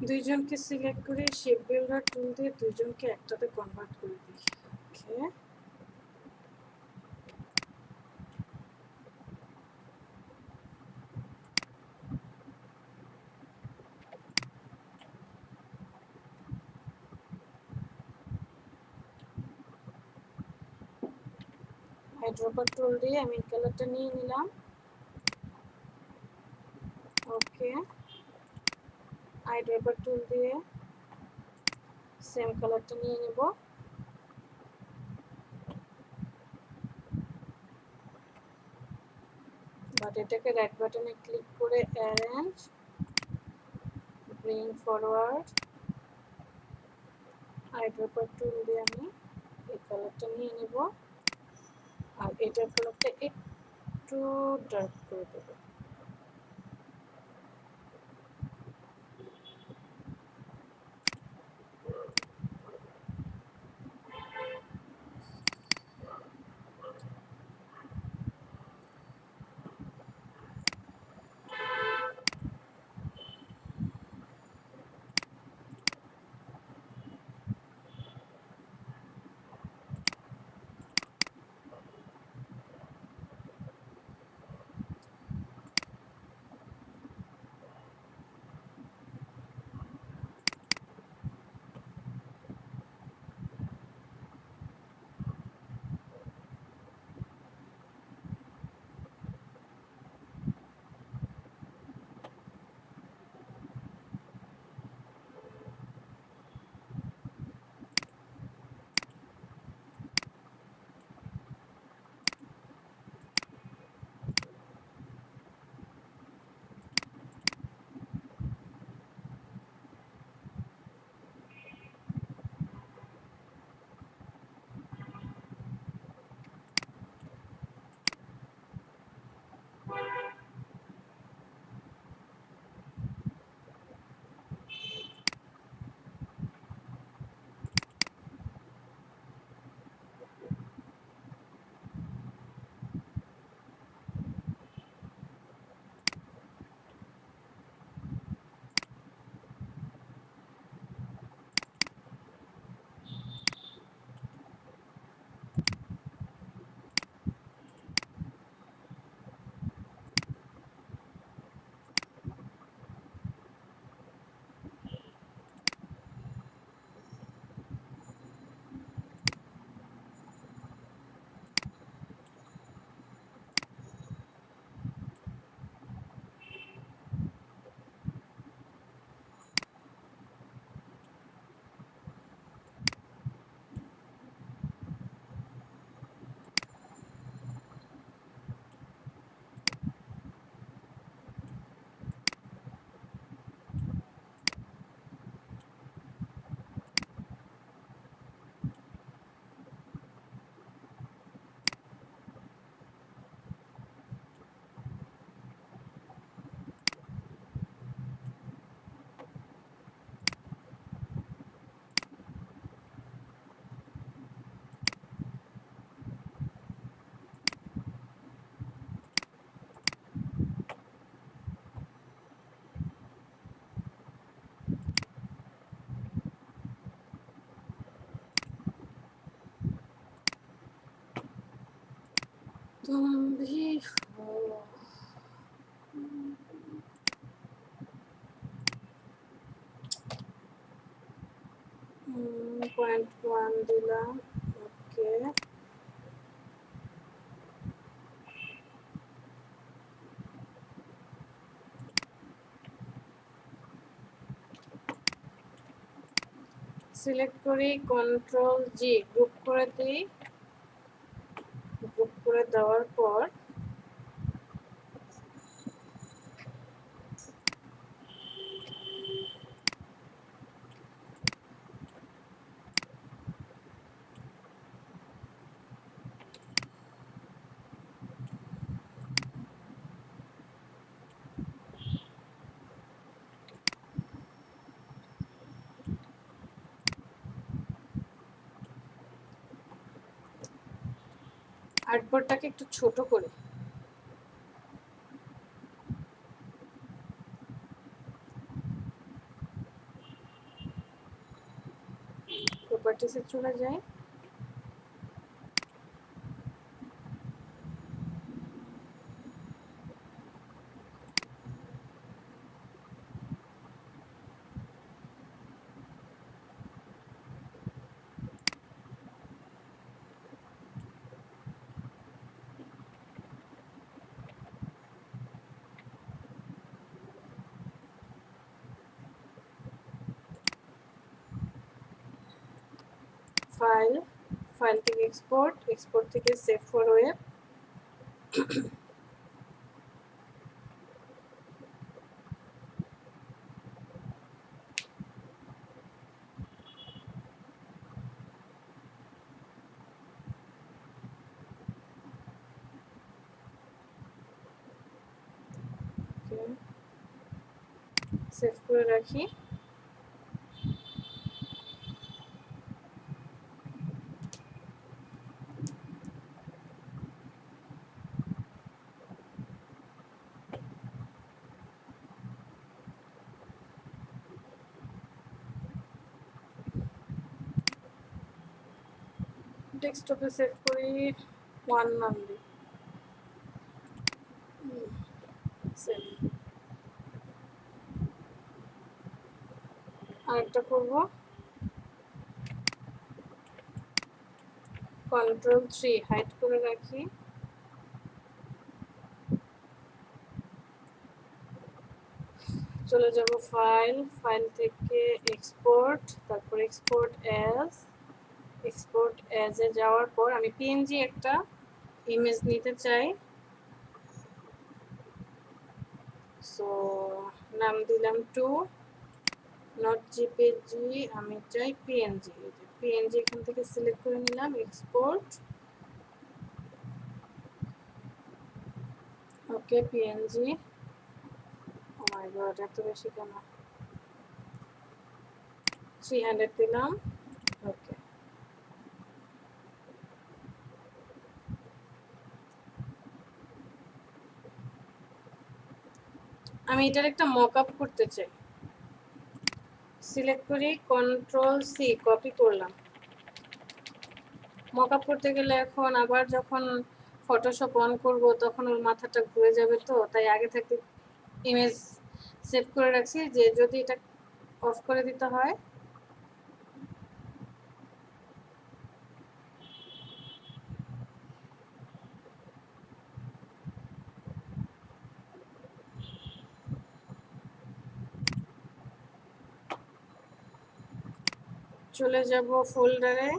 দুইজনকে সিলেক্ট করে শেপ বিল্ডার টুল দিয়ে দুইজনকে একটাতে কনভার্ট করে দিই। ওকে, হাইড্রোপার টুল দিয়ে আমি কালারটা নিয়ে নিলাম। ওকে, হাইড্রোপার টুল দিয়ে সেম কালারটা নিয়ে নেব। বাট এটাকে রাইট বাটনে ক্লিক করে অ্যারেঞ্জ, ব্রিং ফরওয়ার্ড, হাইড্রোপার টুল দিয়ে আমি এই কালারটা নিয়ে নেব, আর এটার কালারটা একটু ডার্ক করে দেবো। দিলাম, ওকে। সিলেক্ট করি, কন্ট্রোল জি, গ্রুপ করে দিই। গ্রুপ করে দেওয়ার পর আর্টবোর্ডটাকে একটু ছোট করে প্রপার্টিসে চলে যাই। ফাইল, ফাইল থেকে এক্সপোর্ট, এক্সপোর্ট থেকে সেভ ফর ওয়েব। সেভ করে রাখি। ডেস্কটপে সেভ করি, ওয়ান নাম দিই, সেভ। আরেকটা করব, কন্ট্রোল 3 হাইড করে রাখি। চলে যাব ফাইল, ফাইল থেকে এক্সপোর্ট, তারপর এক্সপোর্ট অ্যাজ, এক্সপোর্ট অ্যাজে যাওয়ার পর আমি পিএনজি একটা ইমেজ নিতে চাই। সো নাম দিলাম 2, নট জিপিজি, আমি চাই পিএনজি। পিএনজি এখান থেকে সিলেক্ট করে নিলাম, এক্সপোর্ট, ওকে। পিএনজি, ও মাই গড এত বেশি কেন, 300 দিলাম, ওকে। আমি এটার একটা মকআপ করতে চাই। সিলেক্ট করি, কন্ট্রোল সি, কপি করলাম। মকআপ করতে গেলে এখন আবার যখন ফটোশপ অন করব তখন ওর মাথাটা ঘুরে যাবে, তো তাই আগে থেকে ইমেজ সেভ করে রাখছি যে যদি এটা অফ করে দিতে হয়। চলে যাব ফোল্ডারে,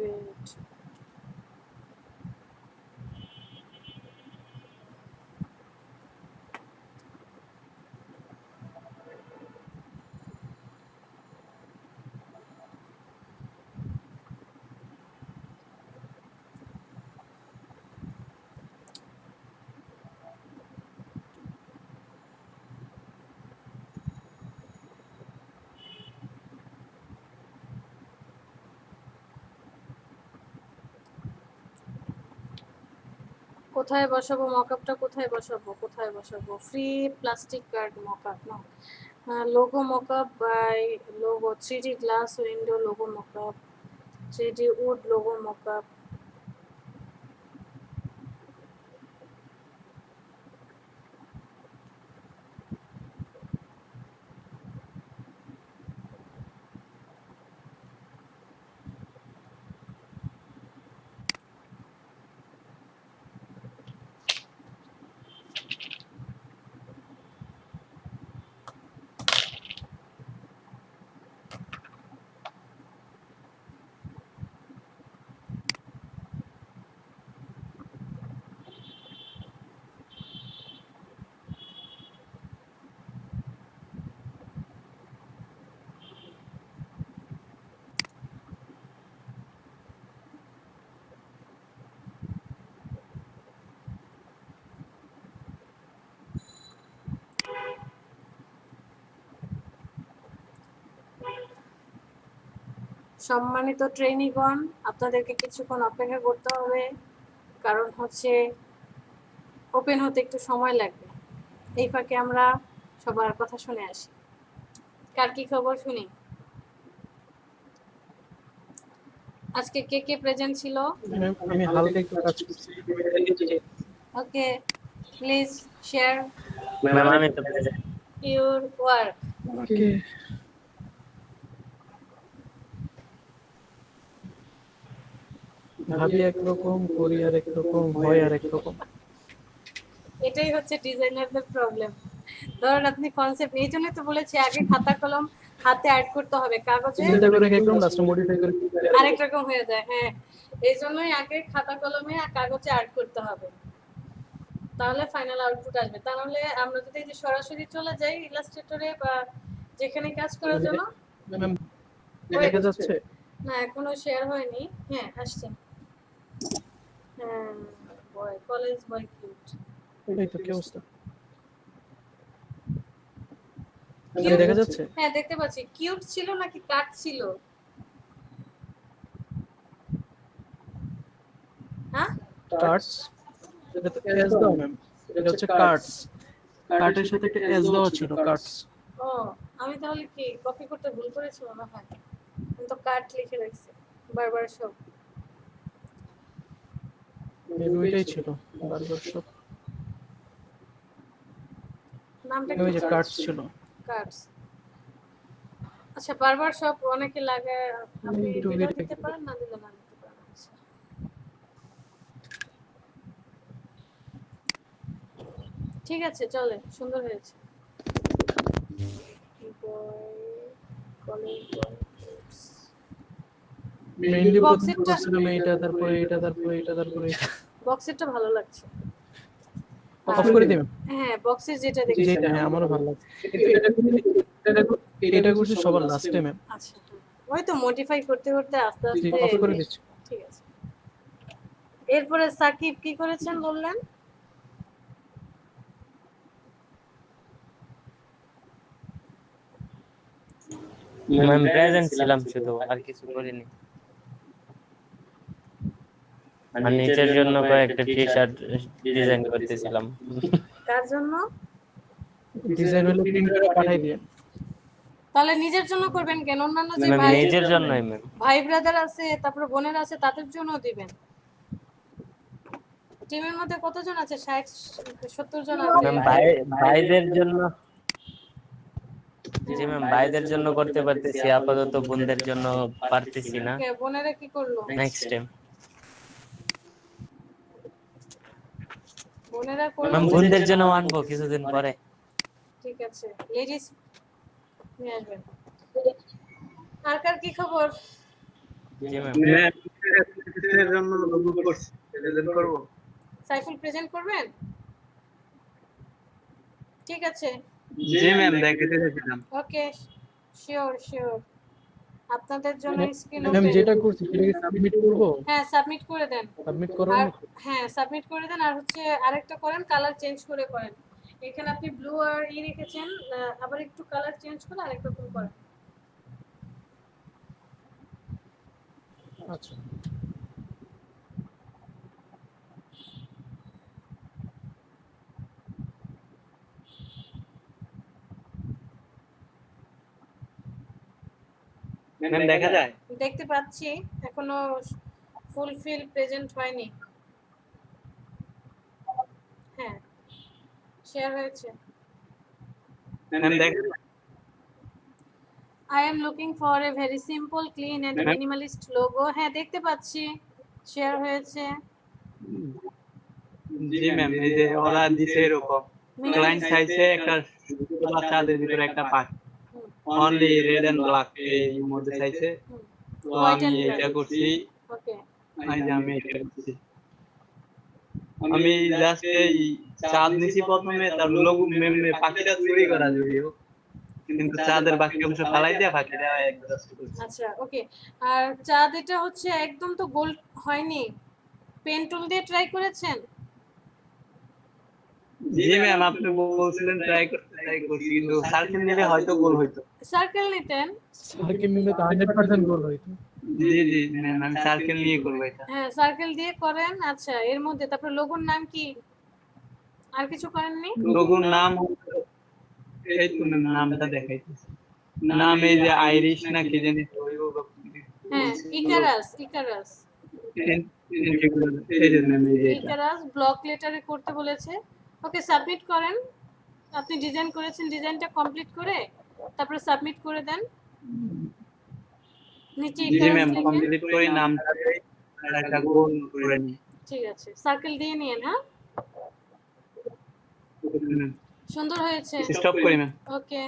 wait. কোথায় বসাবো মকআপটা? কোথায় বসাবো? ফ্রি প্লাস্টিক কার্ড মকআপ না, logo mockup by logo, 3D glass window logo mockup, 3D wood logo mockup. সম্মানিত ট্রেনিগণ, আপনাদেরকে কিছুক্ষণ অপেক্ষা করতে হবে, কারণ হচ্ছে ওপেন হতে একটু সময় লাগবে। এই ফাঁকে আমরা সবার কথা শুনে আসি। কার কি খবর শুনি? আজকে কে কে প্রেজেন্ট ছিল? ম্যাম আমি হালকা একটু কাজ করছি। ওকে, প্লিজ শেয়ার ম্যাম আমি তো present। Your work. ওকে, ভাবি একরকম, করি আর একরকম, হয় আর একরকম। এটাই হচ্ছে ডিজাইনারদের প্রবলেম। ধরুন আপনি কনসেপ্ট, এই জন্যই তো বলেছি আগে খাতা কলম হাতে অ্যাড করতে হবে, কাগজে চিন্তা করে একরকম লাস্টে মডিফাই করে আরেক রকম হয়ে যায়। হ্যাঁ, এই জন্যই আগে খাতা কলমে আর কাগজে অ্যাড করতে হবে, তাহলে ফাইনাল আউটপুট আসবে। তাহলে আমরা যদি এই যে সরাসরি চলে যাই ইলাস্ট্রেটরে বা যেখানে কাজ করার জন্য, ম্যাম দেখা যাচ্ছে। না এখনো শেয়ার হয়নি। হ্যাঁ আসছে। হ্যাঁ, বয় কলেজ বয় কিউট। এই তো কি অবস্থা, দেখা যাচ্ছে। হ্যাঁ দেখতে পাচ্ছি। কিউট ছিল নাকি কাট ছিল? হ্যাঁ কার্ডস, এটা তো এস দাও ম্যাম, এটা হচ্ছে কার্ডস, কার্ডের সাথে একটা এস দেওয়া ছিল, কার্ডস। ও, আমি তাহলে কি কপি করতে ভুল করেছি মনে হয়, আমি তো কাট লিখে রাখছি বারবার সব। মেবি ওইটাই ছিল বারবার সব, নামটা ওই কি? যে কার্ডস ছিল। কাটস। আচ্ছা, বারবার সব অনেকে লাগায়, আপনি একটু দিলে wait দিতে পারেন, না দিলে না দিতে পারেন। আচ্ছা। ঠিক আছে, চলে, সুন্দর হয়েছে। মেইনলি Box প্রথম এটা- ছিল এইটা, তারপরে এটা, তারপরে এটা, তারপরে এটা। বক্সেরটা ভালো লাগছে। অফ করে দিবেন হ্যাঁ, বক্সের যেটা দেখছি। যেটা, হ্যাঁ আমারও ভালো লাগছে। কিন্তু এটা করছি সবার লাস্টে ম্যাম। আচ্ছা, ওই তো মডিফাই করতে করতে আস্তে জি, আস্তে। অফ করে দিচ্ছি। ঠিক আছে। এরপরে সাকিব কি করেছেন বললেন? ম্যাম প্রেজেন্ট ছিলাম শুধু, আর কিছু করিনি। আর নিচের জন্য কয়েকটা টি শার্ট ডিজাইন করতেছিলাম। কার জন্য? ডিজাইন হলে প্রিন্ট করে পাঠাই দিয়েন। তাহলে নিজের জন্য করবেন কেন? অন্যান্য যে ম্যাম ভাই নিজের জন্যই ম্যাম। ভাই ব্রাদার আছে, তারপর বোনেরা আছে, তাদের জন্য দিবেন। টিমের মধ্যে কতজন আছে? 60-70 জন আছে। ম্যাম ভাইদের জন্য, জি ম্যাম ভাইদের জন্য করতে পারতেছি, আপাতত বোনদের জন্য পারতেছি না। ওকে, বোনেরা কি করলো? নেক্সট টাইম বোনেরা করলো। ম্যাম বোনদের জন্য আনবো কিছুদিন পরে। ঠিক আছে, লেডিস নিয়ে আসবেন। আর কার কি খবর? জি ম্যাম। ম্যাম এর জন্য লোগো করছি, প্রেজেন্ট করব। সাইফুল প্রেজেন্ট করবেন? ঠিক আছে, জি ম্যাম, দেখাতে চাইছিলাম। ওকে, শিওর শিওর। আপনাদের জন্য স্ক্রিন ম্যাম ওপেন। যেটা করছি সেটাকে সাবমিট করব? হ্যাঁ, সাবমিট করে দেন। সাবমিট করার আর মতো? হ্যাঁ, সাবমিট করে দেন। আর হচ্ছে আরেকটা করেন, কালার চেঞ্জ করে করেন। এখানে আপনি ব্লু আর রেখেছেন, আবার একটু কালার চেঞ্জ করে আরেক রকম করেন। আচ্ছা। ম্যাম দেখা যায়? দেখতে পাচ্ছি, এখনো ফুলফিল প্রেজেন্ট হয়নি। হ্যাঁ, শেয়ার হয়েছে। ম্যাম দেখা যায়? I am looking for a very simple, clean and minimalist logo. হ্যাঁ, দেখতে পাচ্ছি, শেয়ার হয়েছে। জি ম্যাম, এই যে ওরা দিছে এরকম ক্লায়েন্ট চাইছে একটা সুন্দর চাঁদের ভিতরে একটা পাখি, অনলি রেড এন্ড ব্ল্যাক এই মধ্যে চাইছে। তো আমি এটা করছি, ওকে, আমি এটা করছি। আমি জাস্ট এই চাঁদ নিছি প্রথমে, তার লোগো পাখিটা চুরি করা যদিও, কিন্তু চাঁদের বাকি অংশ ফালাই দিয়ে পাখিটা অ্যাডজাস্ট করছি। আচ্ছা, ওকে। আর চাঁদ এটা হচ্ছে একদম তো গোল হয়নি, পেন টুল দিয়ে ট্রাই করেছেন? জি ম্যাম, আপনি বলছিলেন ট্রাই করছি, কিন্তু সার্কেল নিলে হয়তো গোল হইতো। সার্কেল নিতেন? সার্কেল নিলে তো 100% গোল হইতো। জি জি ম্যাম, আমি সার্কেল নিয়ে করবো এটা। হ্যাঁ, সার্কেল দিয়ে করেন। আচ্ছা, এর মধ্যে তারপর লোগোর নাম কি? আর কিছু করেননি? লোগোর নাম এই তো ম্যাম, নামটা দেখাইতেছি। নাম এই যে আইরিশ না কি জানি, হ্যাঁ, ইকারাস, ইকারাস। এই যে ম্যাম, এই যে এটা। ইকারাস ব্লক লেটারে করতে বলেছে। ওকে, সাবমিট করেন। আপনি ডিজাইন করেছেন, ডিজাইনটা কমপ্লিট করে তারপরে সাবমিট করে দেন। নিচে জি ইকারাস ম্যাম, লিখেন। কমপ্লিট করে নামটা দেই আর একটা গোল করে নিই। ঠিক আছে, সার্কেল দিয়ে নিয়েন। হ্যাঁ, সুন্দর হয়েছে। স্টপ করি ম্যাম। ওকে,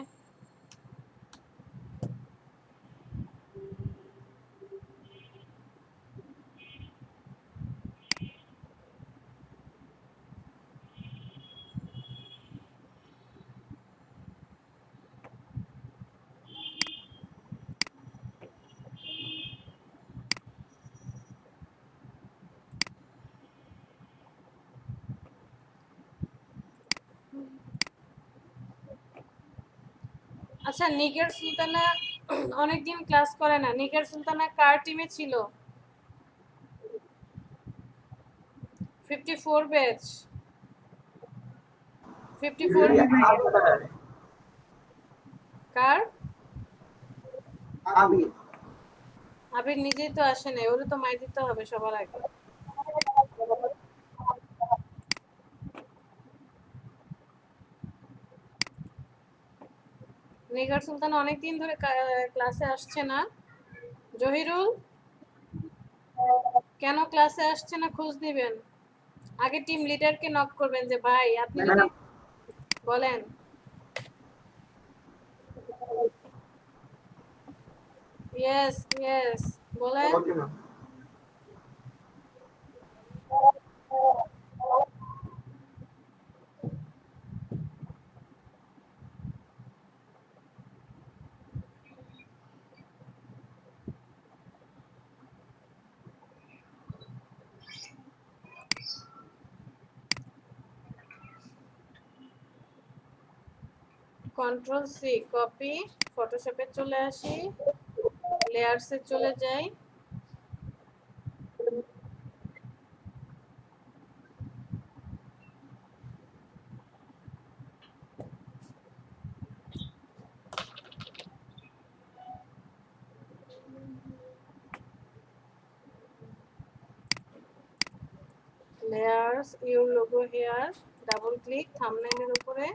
আচ্ছা, নিগার সুলতানা অনেকদিন ক্লাস করে না। নিগার সুলতানা কার টিমে ছিল? 54 ব্যাচ। 54 কার? আবির নিজেই তো আসে নাই, ওরে তো মাই দিতে হবে সবার আগে। নিগার সুলতান অনেকদিন ধরে ক্লাসে আসছে না। জহিরুল কেন ক্লাসে আসছে না খোঁজ দিবেন। আগে টিম লিডারকে নক করবেন যে ভাই আপনি যদি বলেন। ইয়েস ইয়েস, বলেন। কন্ট্রোল সি কপি, ফটোশপে চলে আসি, লেয়ারসে চলে যাই, layers, your logo here, double click থাম্বনেইলের উপরে,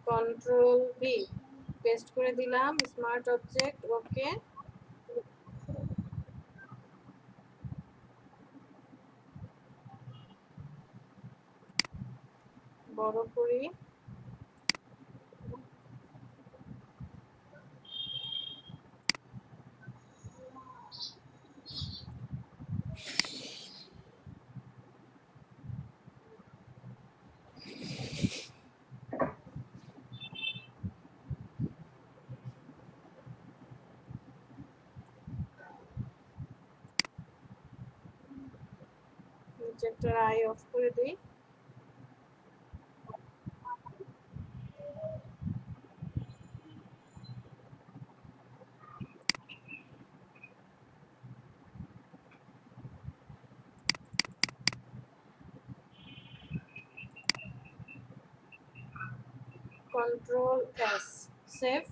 কন্ট্রোল ভি পেস্ট করে দিলাম, স্মার্ট অবজেক্ট, ওকে। বড় করি, প্রজেক্টর আই অফ করে দিই। Control S, save.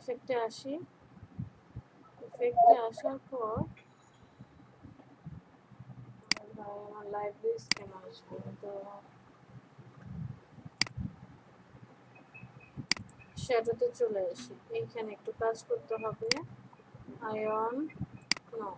ইফেক্টে আসি। ইফেক্টে আসার পর আমার লাইব্রেরি কেন আসবে? তো শ্যাডোতে চলে আসি। এইখানে একটু কাজ করতে হবে। আয়ন নো,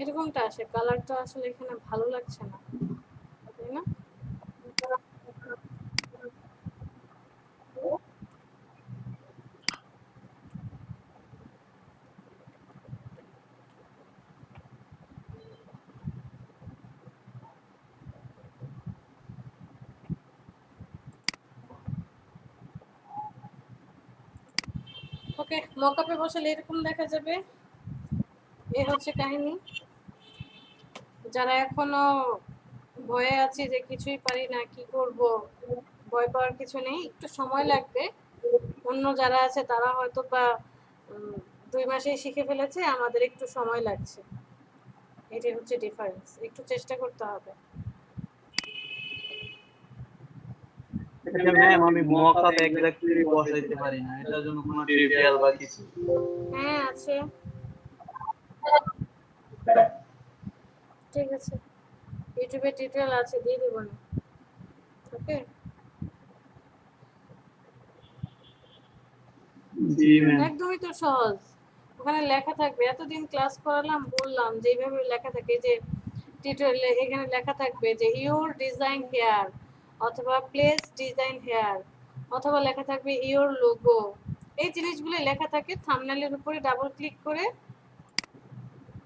এরকমটা আসে। কালারটা আসলে এখানে ভালো লাগছে না, তাই না? ওকে, মকআপে বসালে এরকম দেখা যাবে। এই হচ্ছে কাহিনী। যারা এখনো ভয়ে আছে যে কিছুই পারি না, কি করব, ভয় পাওয়ার কিছু নেই, একটু সময় লাগবে। অন্য যারা আছে তারা হয়তো বা 2 মাসেই শিখে ফেলেছে, আমাদের একটু সময় লাগছে। এটাই হচ্ছে ডিফারেন্স। একটু চেষ্টা করতে হবে। ম্যাম আমি মকআপ এক্স্যাক্টলি বসাইতে পারি না, এটার জন্য কোনো টিউটোরিয়াল বা কিছু? হ্যাঁ আছে, ঠিক আছে, ইউটিউবে টিউটোরিয়াল আছে, দিয়ে দেবো না। ওকে, জি ম্যাম। একদমই তো সহজ। ওখানে লেখা থাকবে, এতদিন ক্লাস করালাম, বললাম যে এইভাবে লেখা থাকে, যে টিউটোরিয়ালে এখানে লেখা থাকবে যে ইওর ডিজাইন হেয়ার, অথবা প্লেস ডিজাইন হেয়ার, অথবা লেখা থাকবে ইওর লোগো। এই জিনিসগুলো লেখা থাকে। থাম্বনেলের উপরে ডাবল ক্লিক করে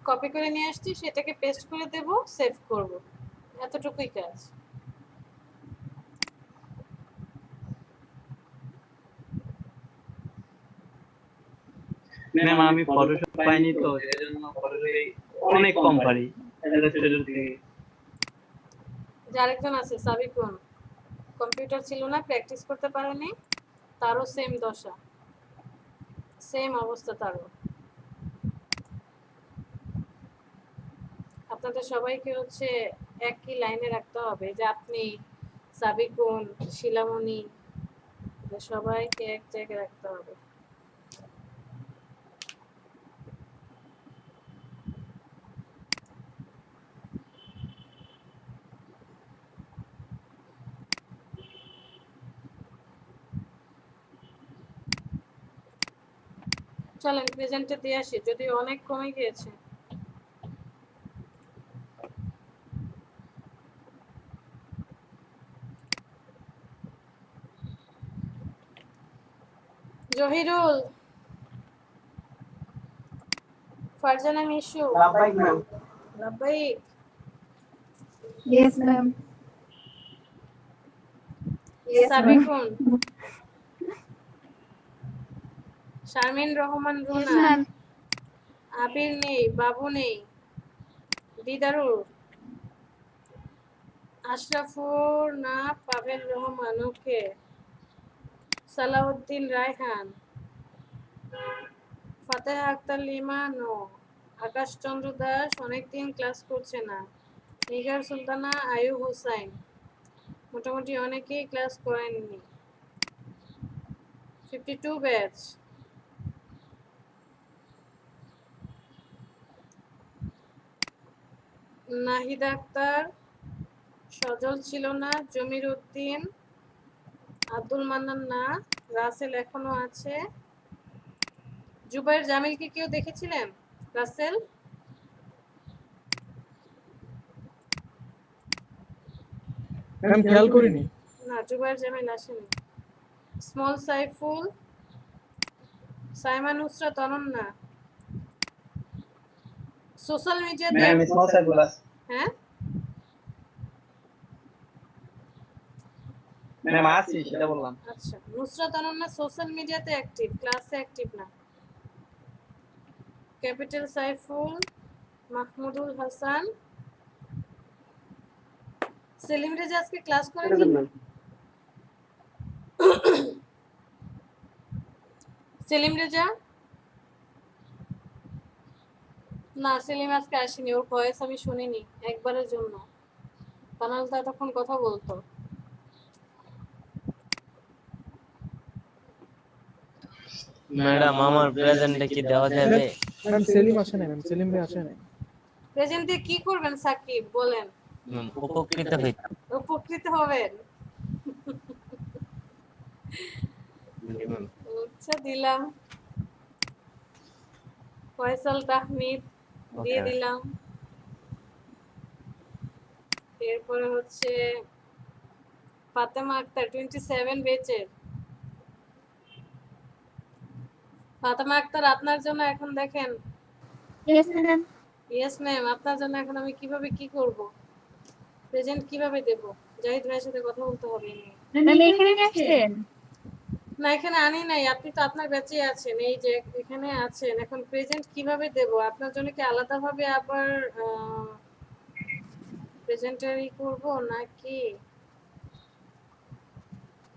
কপি করে নিয়ে আসছি, সেটাকে পেস্ট করে দেব, সেভ করব, এতটুকুই কাজ। ম্যাম আমি ফটোশপ পাইনি তো, সেজন্য ফটোশপে অনেক কম পারি ইলাস্ট্রেটর থেকে। যে আরেকজন আছে সাবিকুন, কম্পিউটার ছিল না, প্র্যাকটিস করতে পারেনি, তারও সেম দশা, সেম অবস্থা তারও। আপনাদের সবাইকে হচ্ছে একই লাইনে রাখতে হবে, যে আপনি, সাবিকুন, শিলামণি, সবাইকে এক জায়গায় রাখতে হবে। চলেন প্রেজেন্টে দিয়ে আসি, যদিও অনেক কমে গিয়েছে। Zahirul, Farzana Mishu, লাব্বাইক, Yes, ma'am. Yes, ma'am. Sabikun, Sharmin Rahman Yes, Runa, ma'am. আবির নেই, বাবু নেই, দিদারুল, আশরাফুর না, পাভেল রহমান, ওকে, সালাউদ্দিন রায়হান, ফাতেহা আক্তার লিমা, নো, আকাশ চন্দ্র দাস অনেকদিন ক্লাস করছে না, নিগার সুলতানা, আয়ুব হোসাইন, মোটামুটি অনেকেই ক্লাস করেননি। 52 ব্যাচ। নাহিদা আক্তার, সজল ছিল না, জমির উদ্দিন, আব্দুল মান্নান না, রাসেল এখনো আছে। জুবাইর জামিলকে কেউ দেখেছিলেন? রাসেল ম্যাম খেয়াল করিনি। না, জুবাইর জামিল আসেনি। স্মল সাইফুল, সাইমা নুসরাত অনন্যা, সোশ্যাল মিডিয়াতে ম্যাম স্মল সাইকেল আছে। হ্যাঁ ম্যাম আসি সেটা বললাম। আচ্ছা, নুসরাত অনন্যা সোশ্যাল মিডিয়াতে অ্যাক্টিভ, ক্লাসে অ্যাক্টিভ না। ক্যাপিটাল সাইফুল, মাহমুদুল হাসান, সেলিম রেজা আজকে ক্লাস করেনি? সেলিম রেজা না, সেলিম আজকে আসেনি, ওর ভয়েস আমি শুনিনি একবারের জন্য, তাহলে তো তখন কথা বলতো। ম্যাডাম আমার প্রেজেন্টে কি দেওয়া যাবে? ম্যাম সেলিম আসে না, ম্যাম সেলিম ভাই আসে না। প্রেজেন্ট দিয়ে কি করবেন সাকিব বলেন? উপকৃত হইতাম। উপকৃত হবেন? আচ্ছা দিলাম। ফয়সাল তাহমিদ দিয়ে দিলাম। এরপরে হচ্ছে ফাতেমা আক্তার 27 ব্যাচের। ফাতেমা আক্তার আপনার জন্য এখন দেখেন, Yes, ma'am. ইয়েস ম্যাম, আপনার জন্য এখন আমি কিভাবে কি করব, প্রেজেন্ট কিভাবে দেব? জাহিদ ভাইয়ের সাথে কথা বলতে হবে এই নিয়ে। Ma'am, এখানে নিয়ে আসছেন? না এখানে আনি নাই, আপনি তো আপনার ব্যাচে আছেন, এই যে এখানে আছেন, এখন প্রেজেন্ট কিভাবে দেব আপনার জন্য? কি আলাদাভাবে আবার প্রেজেন্টারি করব নাকি?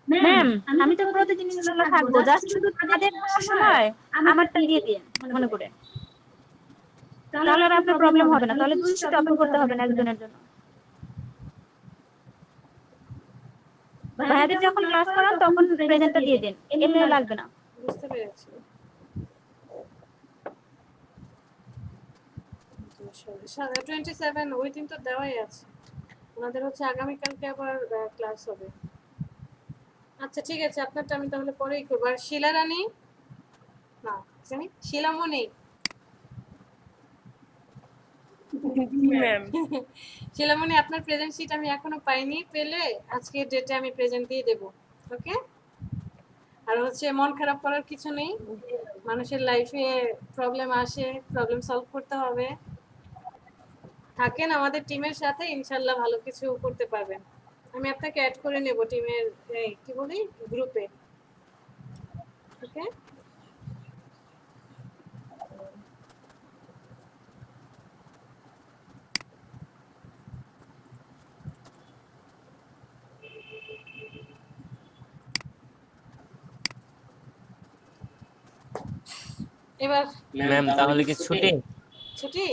ম্যাম, আমি তো প্রতিদিন ইনশাআল্লাহ থাকবো, জাস্ট শুধু তাদের সময় আমারটা দিয়ে দিন মনে করে, তাহলে আর আপনার প্রবলেম হবে না, তাহলে দুই শিট ওপেন করতে হবে না একজনের জন্য। ভাইয়াদের যখন ক্লাস করান তখন প্রেজেন্টটা দিয়ে দিন, এমনি লাগবে না। বুঝতে পেরেছি। 27 ওই দিন তো দেওয়াই আছে, ওনাদের হচ্ছে আগামীকালকে আবার ক্লাস হবে। আচ্ছা ঠিক আছে, আপনারটা আমি তাহলে পরেই করবো। আর শিলা রানী না, জানি শিলামণি, ম্যাম শিলামণি আপনার প্রেজেন্ট শিট আমি এখনো পাইনি, পেলে আজকের ডেটে আমি প্রেজেন্ট দিয়ে দেবো। ওকে? আর হচ্ছে মন খারাপ করার কিছু নেই, মানুষের লাইফে প্রবলেম আসে, প্রবলেম সলভ করতে হবে, থাকেন আমাদের টিমের সাথে, ইনশাল্লাহ ভালো কিছু করতে পারবেন। আমি আপনাকে অ্যাড করে নেব টিমের কি বলি গ্রুপে। ওকে? এবার ম্যাম তাহলে কি ছুটি? ছুটি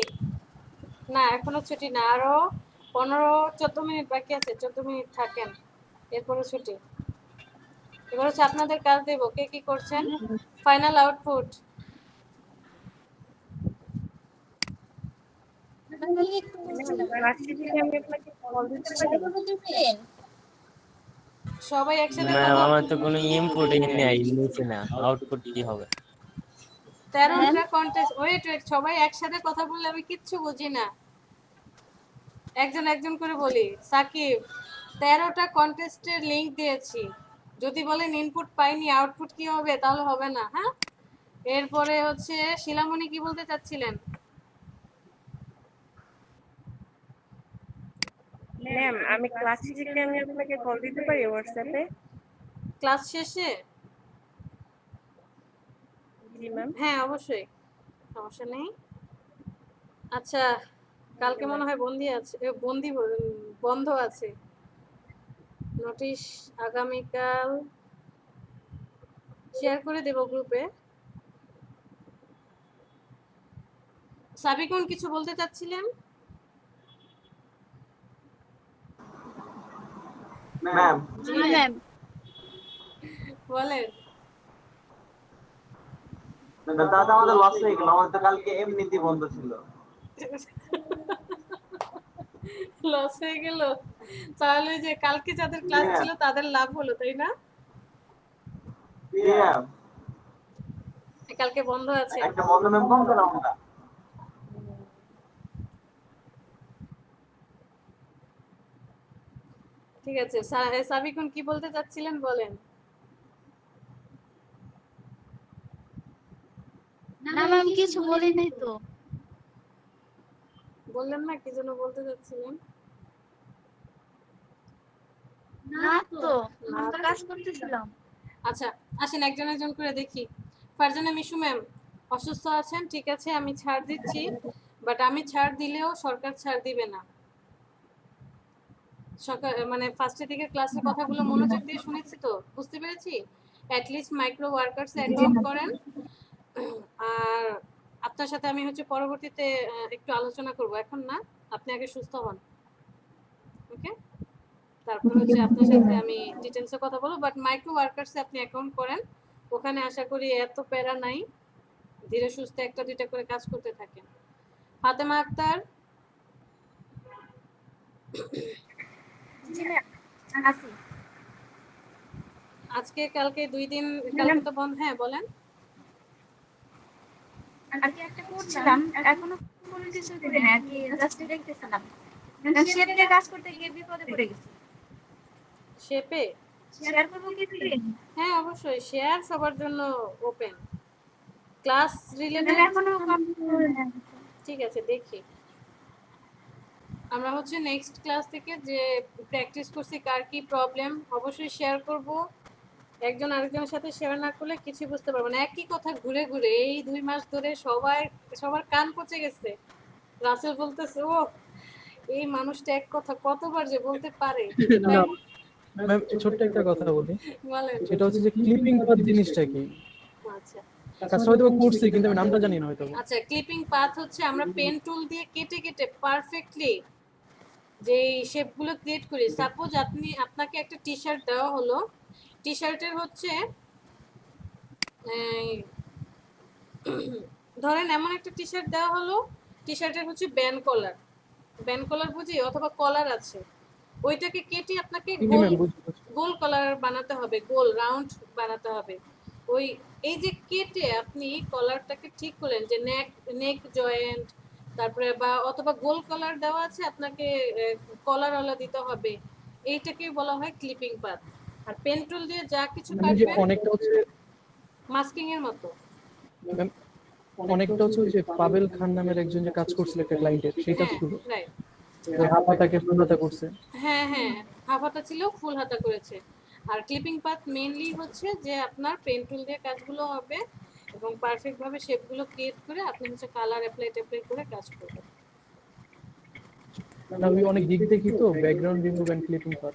না, এখনো ছুটি না, আরো 15-14 মিনিট বাকি আছে, 14 মিনিট থাকেন, এরপরে ছুটি। এবার হচ্ছে আপনাদের কাজ দেব, কে কি করছেন, ফাইনাল আউটপুট। সবাই একসাথে ম্যাম আমার তো কোনো ইনপুটই নেই, নিচে না আউটপুট কি হবে? 13টা কন্টেস্ট, ওয়েট সবাই একসাথে কথা বললে আমি কিচ্ছু বুঝি না, একজন একজন করে বলি। সাকিব, 13টা কন্টেস্টের লিংক দিয়েছি, যদি বলেন ইনপুট পাইনি আউটপুট কি হবে, তাহলে হবে না। হ্যাঁ, এরপরে হচ্ছে শিলামণি কি বলতে চাচ্ছিলেন? ম্যাম আমি ক্লাস শেষে কি আমি আপনাকে কল দিতে পারি হোয়াটসঅ্যাপে? ক্লাস শেষে? জি ম্যাম। হ্যাঁ অবশ্যই, সমস্যা নেই। আচ্ছা, কালকে মনে হয় বন্ধ আছে। নোটিশ আগামীকাল শেয়ার করে দেব গ্রুপে। সাবিকুন কিছু বলতে চাচ্ছিলেন? ম্যাম জি ম্যাম। বলেন। দাদা আমাদের লস হয়ে গেল, আমাদের তো কালকে এমনিতেই বন্ধ ছিল। লস হয়ে গেল? তাহলে যে কালকে যাদের ক্লাস ছিল তাদের লাভ হলো, তাই না? কালকে বন্ধ আছে। একটা বন্ধ ম্যাম কম করো আমরা। ঠিক আছে, সাবিকুন কি বলতে চাচ্ছিলেন বলেন। না ম্যাম কিছু বলি নাই তো। বললেন না কি যেন বলতে চাচ্ছিলেন? না তো, আমি তো কাজ করতেছিলাম। আচ্ছা, আসেন একজন একজন করে দেখি। ফারজানা মিশু ম্যাম অসুস্থ আছেন, ঠিক আছে আমি ছাড় দিচ্ছি, বাট আমি ছাড় দিলেও সরকার ছাড় দিবে না। সরকার মানে ফার্স্টের দিকে ক্লাসের কথাগুলো মনোযোগ দিয়ে শুনেছি তো, বুঝতে পেরেছি। অ্যাটলিস্ট মাইক্রো ওয়ার্কার্স অ্যাকাউন্ট করেন। আর আপনার সাথে আমি হচ্ছে পরবর্তীতে একটু আলোচনা করব, এখন না, আপনি আগে সুস্থ হন, ওকে? তারপর হচ্ছে আপনার সাথে আমি ডিটেইলসে কথা বলবো। বাট মাইক্রো ওয়ার্কার্সে আপনি অ্যাকাউন্ট করেন, ওখানে আশা করি এত প্যারা নাই, ধীরে সুস্থে একটা দুইটা করে কাজ করতে থাকেন। ফাতেমা আক্তার? জি ম্যাম আসি। আজকে কালকে 2 দিন, কালকে তো বন্ধ। হ্যাঁ বলেন। আজকে একটা করছিলাম, এখনো কোনো কিছু করি না, কি জাস্ট দেখতেছিলাম। শেপ দিয়ে কাজ করতে গিয়ে বিপদে পড়ে গেছি। শেপে? শেয়ার করবো কি স্ক্রিন? হ্যাঁ অবশ্যই, শেয়ার সবার জন্য ওপেন। ক্লাস রিলেটেড এখনো কমপ্লিট। ঠিক আছে, দেখি আমরা হচ্ছে নেক্সট ক্লাস থেকে যে প্র্যাকটিস করছি কার কি প্রবলেম অবশ্যই শেয়ার করব। একজন আরেকজনের সাথে শেয়ার না করলে কিছু বুঝতে পারবো না। একই কথা ঘুরে ঘুরে এই 2 মাস ধরে সবার কান পচে গেছে। রাসেল বলতেছে, ও এই মানুষটা এক কথা কতবার যে বলতে পারে। না ম্যাম, ছোট্ট একটা কথা বলি, বলেন। সেটা হচ্ছে যে ক্লিপিং পাথ জিনিসটা কি? আচ্ছা কাজটা হয়তো করছি কিন্তু আমি নামটা জানি না হয়তো। আচ্ছা, ক্লিপিং পাথ হচ্ছে আমরা পেন টুল দিয়ে কেটে কেটে পারফেক্টলি যে শেপগুলো ক্রিয়েট করি। সাপোজ আপনাকে একটা টি শার্ট দেওয়া হলো, টি শার্টের হচ্ছে ধরেন এমন একটা টি শার্ট দেওয়া হলো, টি শার্টের হচ্ছে ব্যান্ড কলার বুঝি, অথবা কলার আছে, ওইটাকে কেটে আপনাকে গোল কলার বানাতে হবে, গোল রাউন্ড বানাতে হবে। ওই এই যে কেটে আপনি কলারটাকে ঠিক করলেন যে নেক জয়েন্ট, তারপরে বা অথবা গোল কলার দেওয়া আছে, আপনাকে কলারওয়ালা দিতে হবে, এইটাকে বলা হয় ক্লিপিং পাথ। আর পেন টুল দিয়ে যা কিছু কাটবেন অনেকটা হচ্ছে মাস্কিং এর মতো। অনেকটা হচ্ছে যে পাবেল খান নামের একজন যে কাজ করছিল একটা ক্লায়েন্টের, সেটা ছিল রাইট। হাফ হাতাকে ফুল হাতা করছে। হ্যাঁ হ্যাঁ, হাফ হাতা ছিল, ফুল হাতা করেছে। আর ক্লিপিং পাথ মেইনলি হচ্ছে যে আপনার পেন টুল দিয়ে কাজগুলো হবে এবং পারফেক্ট ভাবে শেপগুলো ক্রিয়েট করে আপনি হচ্ছে কালার অ্যাপ্লাই করে কাজ করবেন। না আমি অনেক দিক দেখি তো, background remove and clipping path,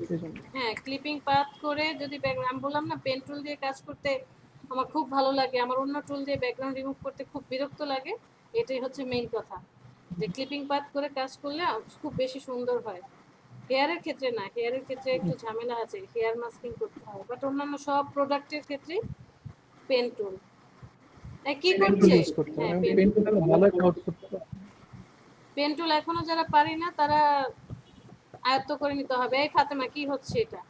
সেজন্য। হ্যাঁ, ক্লিপিং পাথ করে যদি আমি বললাম না পেন টুল দিয়ে কাজ করতে আমার খুব ভালো লাগে, আমার অন্য টুল দিয়ে ব্যাকগ্রাউন্ড রিমুভ করতে খুব বিরক্ত লাগে। এটাই হচ্ছে মেইন কথা, যে ক্লিপিং পাথ করে কাজ করলে খুব বেশি সুন্দর হয়। হেয়ারের ক্ষেত্রে না, হেয়ারের ক্ষেত্রে একটু ঝামেলা আছে, হেয়ার মাস্কিং করতে হয়, বাট অন্যান্য সব প্রোডাক্টের ক্ষেত্রে পেন টুল। কি করছে? হ্যাঁ, পেন টুল ভালো একটা আউটপুট। পেন টুল এখনো যারা পারি না তারা আয়ত্ত করে নিতে হবে। এই ফাতেমা কি হচ্ছে এটা?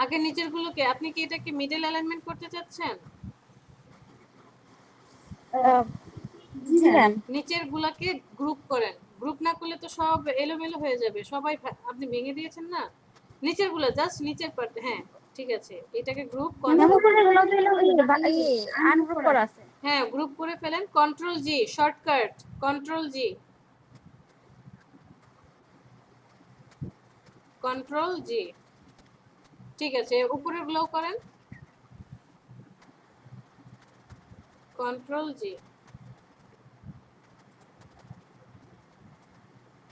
আগে নিচের গুলোকে, আপনি কি এটাকে মিডল অ্যালাইনমেন্ট করতে চাচ্ছেন? জি ম্যাম। নিচের গুলাকে গ্রুপ করেন, গ্রুপ না করলে তো সব এলোমেলো হয়ে যাবে, সবাই আপনি ভেঙে দিয়েছেন না। নিচের গুলো জাস্ট নিচের পার্ট, হ্যাঁ ঠিক আছে, এটাকে গ্রুপ ম্যাম উপরে গুলো তো হলো আনগ্রুপ করা আছে। হ্যাঁ গ্রুপ করে ফেলেন, কন্ট্রোল জি শর্টকাট, কন্ট্রোল জি, কন্ট্রোল জি, ঠিক আছে উপরের গুলো করেন, কন্ট্রোল জি।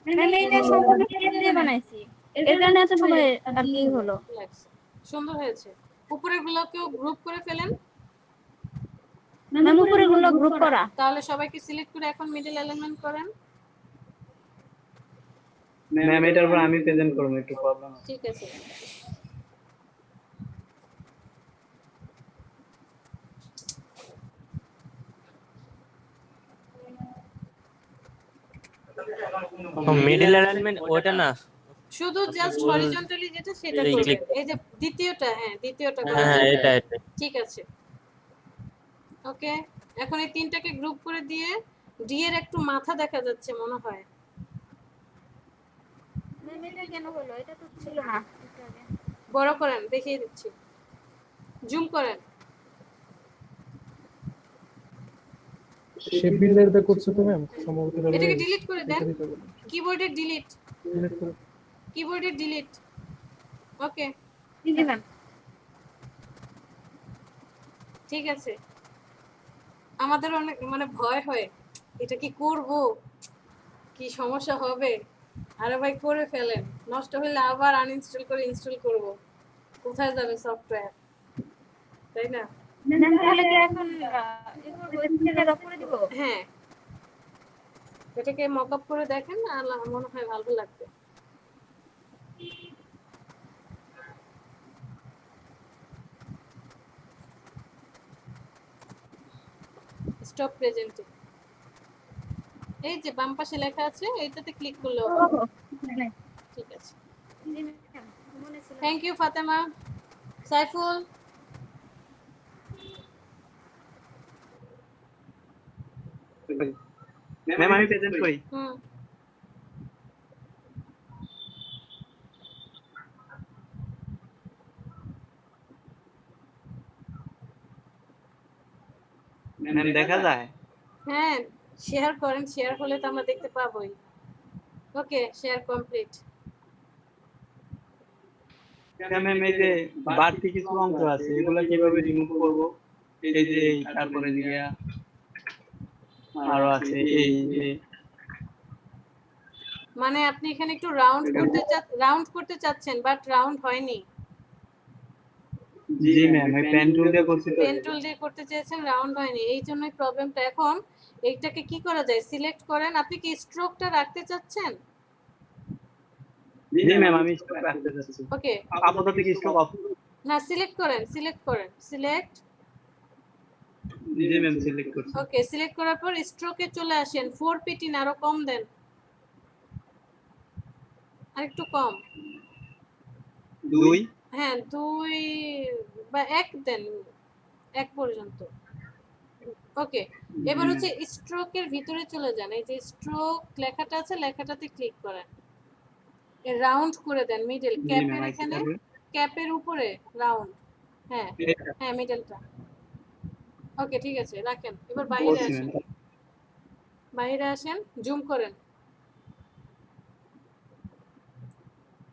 ম্যাম এটা সম্পূর্ণ পেজ দিয়ে বানাইছি, এর কারণে এত সময় আর কি হলো। লাগছে, সুন্দর হয়েছে। উপরের গুলোকেও গ্রুপ করে ফেলেন, ম্যাম উপরে গুলো গ্রুপ করা। তাহলে সবাইকে সিলেক্ট করে এখন মিডল এলিমেন্ট করেন। ম্যাম এটার উপর আমি প্রেজেন্ট করব, একটু প্রবলেম আছে। ঠিক আছে, মিডল অ্যালাইনমেন্ট ওটা না, শুধু জাস্ট হরিজন্টালি যেটা সেটা এই করবেন, click। এই যে দ্বিতীয়টা, হ্যাঁ দ্বিতীয়টা হ্যাঁ হ্যাঁ এটা এটা ঠিক আছে। ওকে, এখন এই তিনটাকে গ্রুপ করে দিয়ে ডি এর একটু মাথা দেখা যাচ্ছে মনে হয়। ম্যাম এটা কেন হলো, এটা তো ছিল না একটু আগে। বড় করেন, দেখিয়ে দিচ্ছি, জুম করেন। শেপ বিল্ডারটা করছো তো ম্যাম, সম্ভবত এটা এটাকে রয়ে ডিলিট করে দেন, এটা দিতে হবে। কিবোর্ডের ডিলিট, Delete করে কিবোর্ডের ডিলিট। ওকে জি জি ম্যাম। ঠিক আছে, আমাদের অনেক মানে ভয় হয় এটা কি করব, কি সমস্যা হবে। আরে ভাই করে ফেলেন, নষ্ট হলে আবার আনইনস্টল করে ইনস্টল করব, কোথায় যাবে সফটওয়্যার, তাই না? ম্যাম তাহলে কি এখন এগুলো ওয়েবসাইটে ড্রপ করে দিব? হ্যাঁ এটাকে মক আপ করে দেখেন, আর মনে হয় ভালো লাগবে। স্টপ প্রেজেন্টিং, এই যে বাম পাশে লেখা আছে এইটাতে ক্লিক করলে হবে। ঠিক আছে, জি ম্যাম মনে ছিল। Thank you Fatema. Saiful, ma'am আমি প্রেজেন্ট করি। হুম ম্যাম দেখা যায়? হ্যাঁ শেয়ার করেন, শেয়ার হলে তো আমরা দেখতে পাবোই। Okay share complete. ম্যাম এই যে বাড়তি কিছু অংশ আছে এগুলো কিভাবে রিমুভ করব? এই যে তারপরে দিয়া আরো আছে এই মানে আপনি এখানে একটু রাউন্ড করতে চাচ্ছেন, বাট রাউন্ড হয়নি। জি ম্যাম এই পেন টুল দিয়ে করছি তো। পেন টুল দিয়ে করতে চেয়েছেন, রাউন্ড হয়নি, এই জন্যই প্রবলেমটা। এখন এইটাকে কি করা যায়, সিলেক্ট করেন। আপনি কি স্ট্রোকটা রাখতে চাচ্ছেন? জি ম্যাম আমি স্টক রাখতে চাচ্ছি। ওকে আপাতত কি স্টক অফ? না, সিলেক্ট করেন, সিলেক্ট। জি ম্যাম সিলেক্ট করছি। ওকে সিলেক্ট করার পর স্ট্রোকে চলে আসেন, 4 পিটিন আরো কম দেন, আরেকটু কম। 2 হ্যাঁ 2 বা 1 দেন, 1 পর্যন্ত। ওকে এবার হচ্ছে স্ট্রোকের ভিতরে চলে যান, এই যে স্ট্রোক লেখাটা আছে লেখাটাতে ক্লিক করেন, রাউন্ড করে দেন মিডল ক্যাপের, এখানে ক্যাপের উপরে রাউন্ড, হ্যাঁ হ্যাঁ মিডলটা। ওকে ঠিক আছে রাখেন, এবার বাইরে আসেন, বাইরে আসেন, জুম করেন,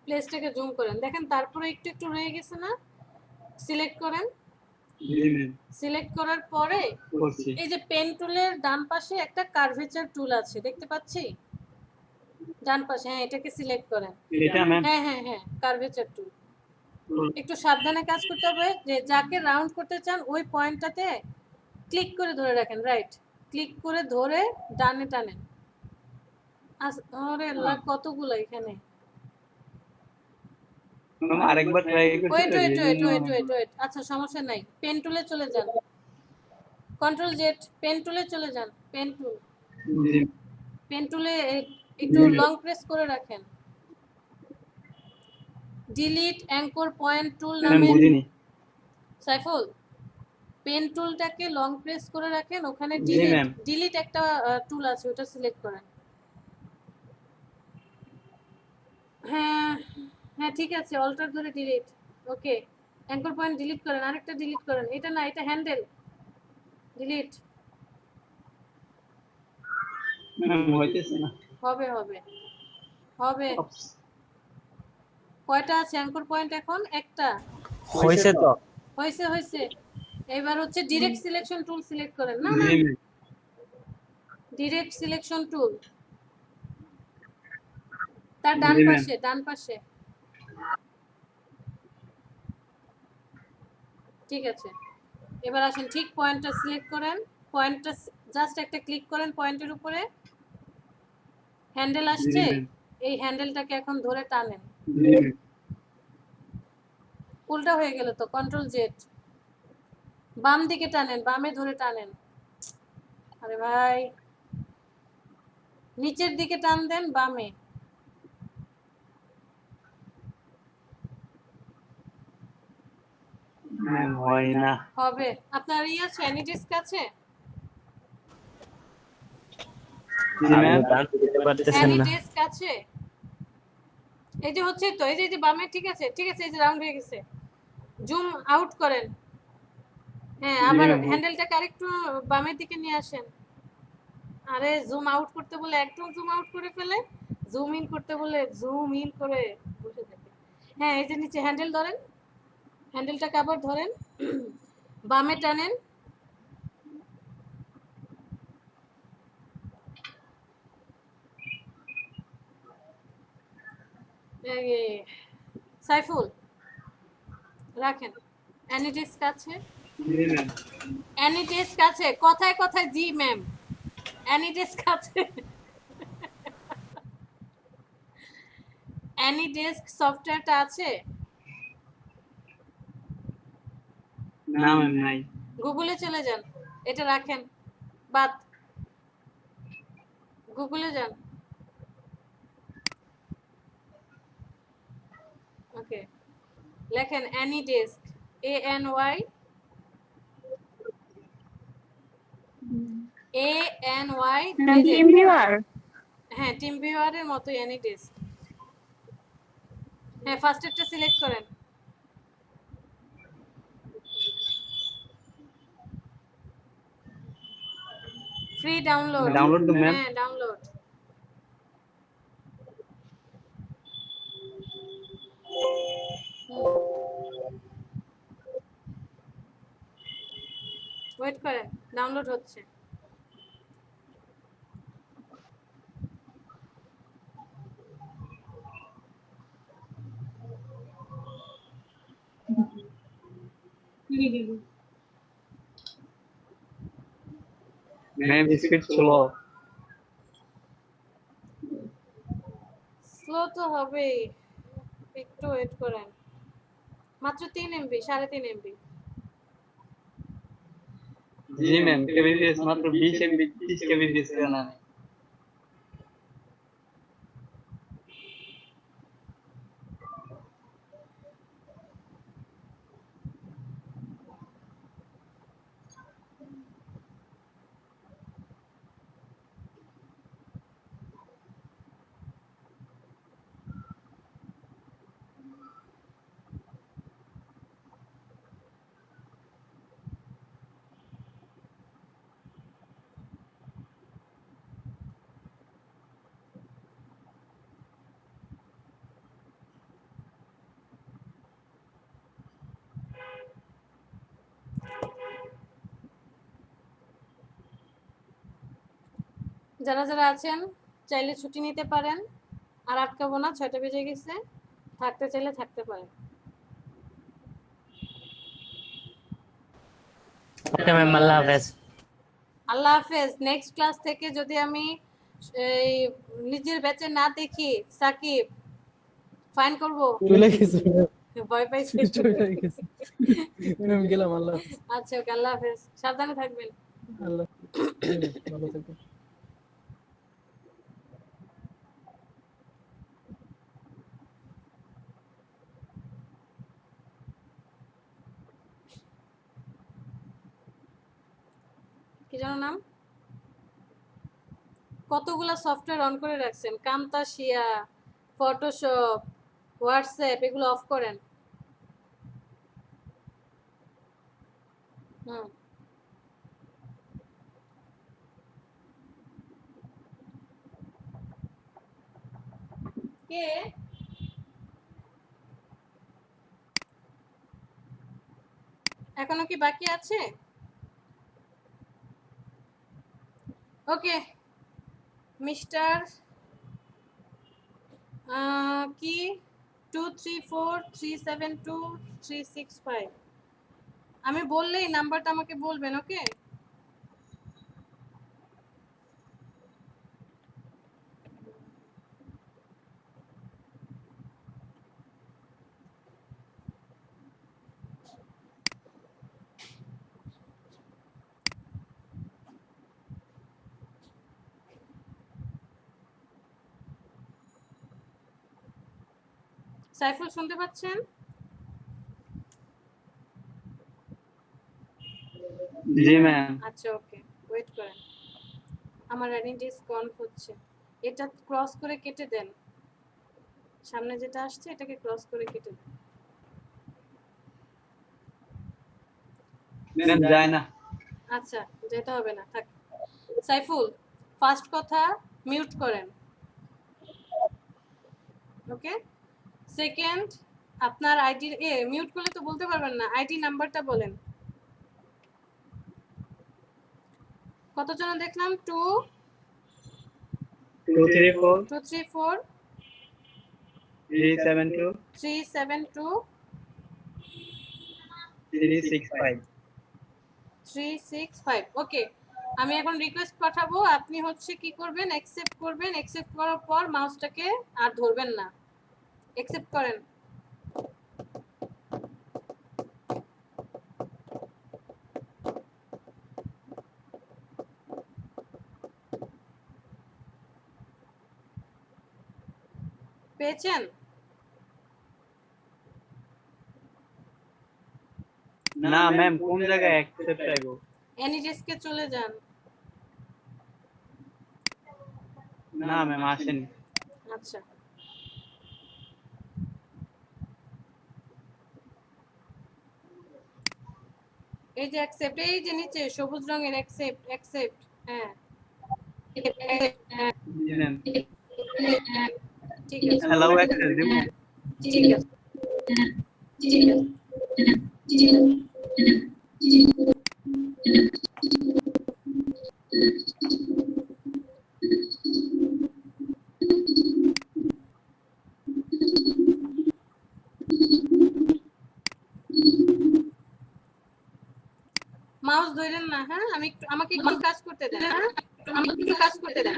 প্লেসটাকে জুম করেন, দেখেন তারপরে একটু একটু রয়ে গেছে না, সিলেক্ট করেন। জি ম্যাম সিলেক্ট করার পরে করছি। এই যে পেন টুলের ডান পাশে একটা কার্ভেচার টুল আছে দেখতে পাচ্ছি, ডান পাশে, হ্যাঁ এটাকে সিলেক্ট করেন। এটা ম্যাম হ্যাঁ হ্যাঁ হ্যাঁ কার্ভেচার টুল। একটু সাবধানে কাজ করতে হবে, যে যাকে রাউন্ড করতে চান ওই পয়েন্টটাতে ক্লিক করে ধরে রাখেন, রাইট ক্লিক করে ধরে ডানে টানেন। আরে আল্লাহ কতগুলো এখানে। ম্যাম আরেকবার ট্রাই করতে ওয়েট, আচ্ছা সমস্যা নাই, পেন টুলে চলে যান, কন্ট্রোল জেড, পেন টুলে চলে যান, পেন টুল, জি পেন টুলে একটু লং প্রেস করে রাখেন। Delete anchor point tool ma'am নামে, বুঝিনি। সাইফুল পেন টুলটাকে লং প্রেস করে রাখেন, ওখানে জি ম্যাম ডিলিট একটা টুল আছে, ওটা সিলেক্ট করেন। হ্যাঁ হ্যাঁ ঠিক আছে, অল্টার ধরে ডিলিট। ওকে, অ্যাঙ্কর পয়েন্ট ডিলিট করেন, আরেকটা ডিলিট করেন, এটা না, এটা হ্যান্ডেল ডিলিট। ম্যাম হইতেছে না। হবে হবে হবে। কয়টা আছে অ্যাঙ্কর পয়েন্ট এখন? একটা। হয়েছে তো। হয়েছে হয়েছে। এবার হচ্ছে ডিরেক্ট সিলেকশন টুল সিলেক্ট করেন। না না, জি ম্যাম। ডিরেক্ট সিলেকশন টুল তার ডান জি ম্যাম। পাশে, ডান পাশে। ঠিক আছে, এবার আসেন, ঠিক পয়েন্টটা সিলেক্ট করেন, পয়েন্টটা জাস্ট একটা ক্লিক করেন পয়েন্টের উপরে, হ্যান্ডেল আসছে, জি ম্যাম। এই হ্যান্ডেলটাকে এখন ধরে টানেন। জি ম্যাম। উল্টা হয়ে গেল তো, কন্ট্রোল জেড, বাম দিকে টানেন, বামে ধরে টানেন। আরে ভাই, নিচের দিকে টান দেন, বামে। ম্যাম হয় না। হবে। আপনার আছে অ্যানিডিস্ক আছে? জি আপনি ম্যাম। টান দিতে পারতেছেন না। অ্যানিডিস্ক আছে? এই যে হচ্ছে তো, এই যে বামে, ঠিক আছে ঠিক আছে, এই যে রাউন্ড হয়ে গেছে, জুম আউট করেন। হ্যাঁ, আবার হ্যান্ডেলটাকে আরেকটু বামের দিকে নিয়ে আসেন। আরে জুম আউট করতে বলে একদম জুম আউট করে ফেলে, জুম ইন করতে বলে জুম ইন করে বসে থাকে। হ্যাঁ, এই যে নিচে হ্যান্ডেল ধরেন, হ্যান্ডেলটাকে আবার ধরেন, বামে টানেন। সাইফুল রাখেন। অ্যানিডেস্ক আছে? জি ম্যাম। অ্যানিডেস্ক আছে, কথায় কথায় জি ম্যাম। অ্যানিডেস্ক আছে? অ্যানিডেস্ক সফটওয়্যারটা আছে? না ম্যাম নাই। গুগলে চলে যান, এটা রাখেন, বাদ, গুগলে যান। ওকে, লেখেন অ্যানিডেস্ক, ANY ANY। Team viewer. হ্যাঁ, টিম ভিউয়ারের মতো অ্যানিডেস্ক। হ্যাঁ, ফার্স্ট একটা সিলেক্ট করেন। Free download. ডাউনলোড তো ম্যাম। হ্যাঁ, ডাউনলোড। ওয়েট করেন, ডাউনলোড হচ্ছে। Ma'am speed slow. স্লো তো হবেই, একটু ওয়েট করেন। মাত্র 3 MB, 3.5 MB। জি ম্যাম, কেবিপিএস মাত্র 20 এমবি, 30 কেবিপিএস না। যারা যারা আছেন চাইলে ছুটি নিতে পারেন, আর আটকাবো না, 6টা বেজে গেছে, থাকতে চাইলে থাকতে পারেন। ওকে ম্যাম, আল্লাহ হাফেজ। আল্লাহ হাফেজ। নেক্সট ক্লাস থেকে যদি আমি এই নিজের ব্যাচে না দেখি, সাকিব ফাইন করব। চলে গেছে ভয় পাইছি। চলে গেছে ম্যাম, গেলাম। আল্লাহ হাফেজ। আচ্ছা, ওকে, আল্লাহ হাফেজ, সাবধানে থাকবেন। আল্লাহ জি ম্যাম, ভালো থাকবেন। কি যেন নাম, কতগুলা সফটওয়্যার অন করে রাখছেন, কামতাশিয়া, ফটোশপ, হোয়াটসঅ্যাপ এগুলো অফ করেন। হুম। কে? এখনো কি বাকি আছে? ওকে মিস্টার কি 23437236 আমি বললেই নাম্বারটা আমাকে বলবেন। ওকে সাইফুল শুনতে পাচ্ছেন? জি ম্যাম। আচ্ছা ওকে ওয়েট করেন, আমার রানিং ডিস্ক অন হচ্ছে। এটা ক্রস করে কেটে দেন, সামনে যেটা আসছে এটাকে ক্রস করে কেটে দেন। ম্যাম যায় না। আচ্ছা যেতে হবে না, থাক। সাইফুল ফার্স্ট কথা মিউট করেন। ওকে সেকেন্ড আপনার আইডি মিউট করলে তো বলতে পারবেন না, আইডি নাম্বারটা বলেন। কতজন দেখলাম? 234 234 372 372 365। 365 ওকে। আমি এখন রিকোয়েস্ট পাঠাবো, আপনি হচ্ছে কি করবেন, অ্যাকসেপ্ট করবেন। অ্যাকসেপ্ট করার পর মাউসটাকে আর ধরবেন না। অ্যাকসেপ্ট করেন। পেয়েছেন? না ম্যাম, কোন জায়গায় অ্যাকসেপ্ট চাইবো? এনি ডেস্কে চলে যান। না ম্যাম আসেনি। আচ্ছা এই যে অ্যাকসেপ্ট, এই যে নিচে সবুজ রঙের অ্যাকসেপ্ট অ্যাকসেপ্ট। হ্যাঁ জি ম্যাম। ঠিক আছে হ্যালো অ্যাক্সেস দিব? ঠিক আছে। মাউস ধরেন না, হ্যাঁ আমাকে একটু কাজ করতে দেন। আমাকে একটু কাজ করতে দেন।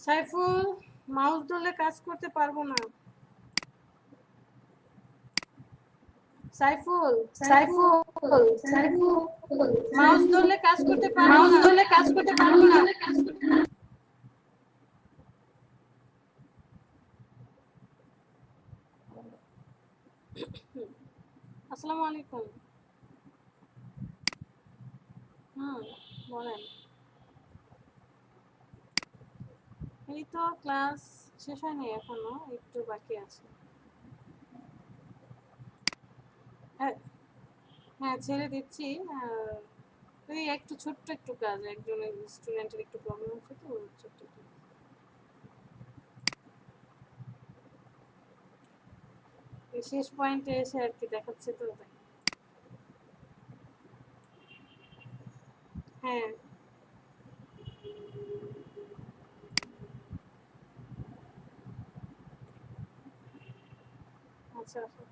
সাইফুল মাউস ধরলে কাজ করতে পারবো না। সাইফুল সাইফুল সাইফুল মাউস ধরলে কাজ করতে পারবো না। মাউস ধরলে কাজ করতে পারবো না। আসসালামু আলাইকুম। বলেন। এই তো ক্লাস শেষ হয়নি এখনো, একটু বাকি আছে। হ্যাঁ ছেড়ে দিচ্ছি। ওই একটু ছোট্ট একটু কাজ, একজনের স্টুডেন্টের একটু প্রবলেম হচ্ছে তো, ছোট্ট একটু। এই শেষ পয়েন্টে এসে আর কি দেখাচ্ছে তো তাই। হ্যাঁ আচ্ছা আচ্ছা।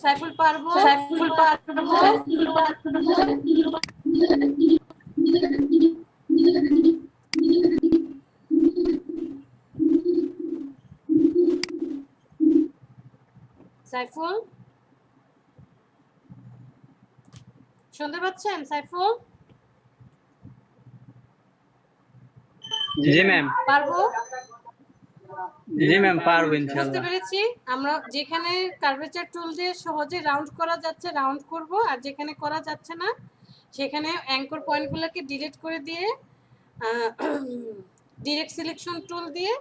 সাইফুল পারবো। সাইফুল পারবো। সাইফুল শুনতে পাচ্ছেন সাইফুল? জি ম্যাম। পারবো? জি ম্যাম, পারবো বুঝতে ইনশাআল্লাহ। পেরেছি। আমরা যেখানে কার্ভেচার টুল দিয়ে সহজে রাউন্ড করা যাচ্ছে রাউন্ড করব, আর যেখানে করা যাচ্ছে না সেখানে অ্যাঙ্কর পয়েন্টগুলোকে ডিলিট করে দিয়ে ডিরেক্ট সিলেকশন টুল দিয়ে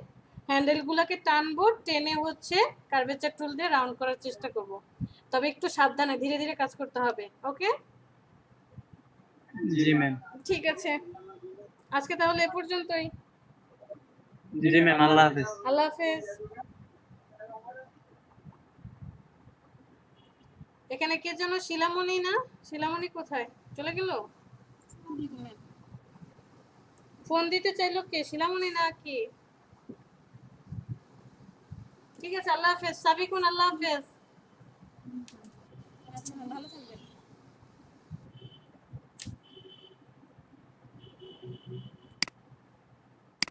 হ্যান্ডেলগুলোকে টানবো, টেনে হচ্ছে কার্ভেচার টুল দিয়ে রাউন্ড করার চেষ্টা করব। তবে একটু সাবধানে ধীরে ধীরে কাজ করতে হবে। ওকে, জি ম্যাম। ঠিক আছে, আজকে তাহলে এ পর্যন্তই। জি ম্যাম, আল্লাহ হাফেজ। আল্লাহ হাফেজ। এখানে কে যেন শিলামণি, না শিলামণি কোথায় চলে গেল? ফোন দিতে চাইলো কে, শিলামণি না কি? ঠিক আছে, আল্লাহ হাফেজ। সাবিকুন, আল্লাহ হাফেজ। ভালো থাকবেন।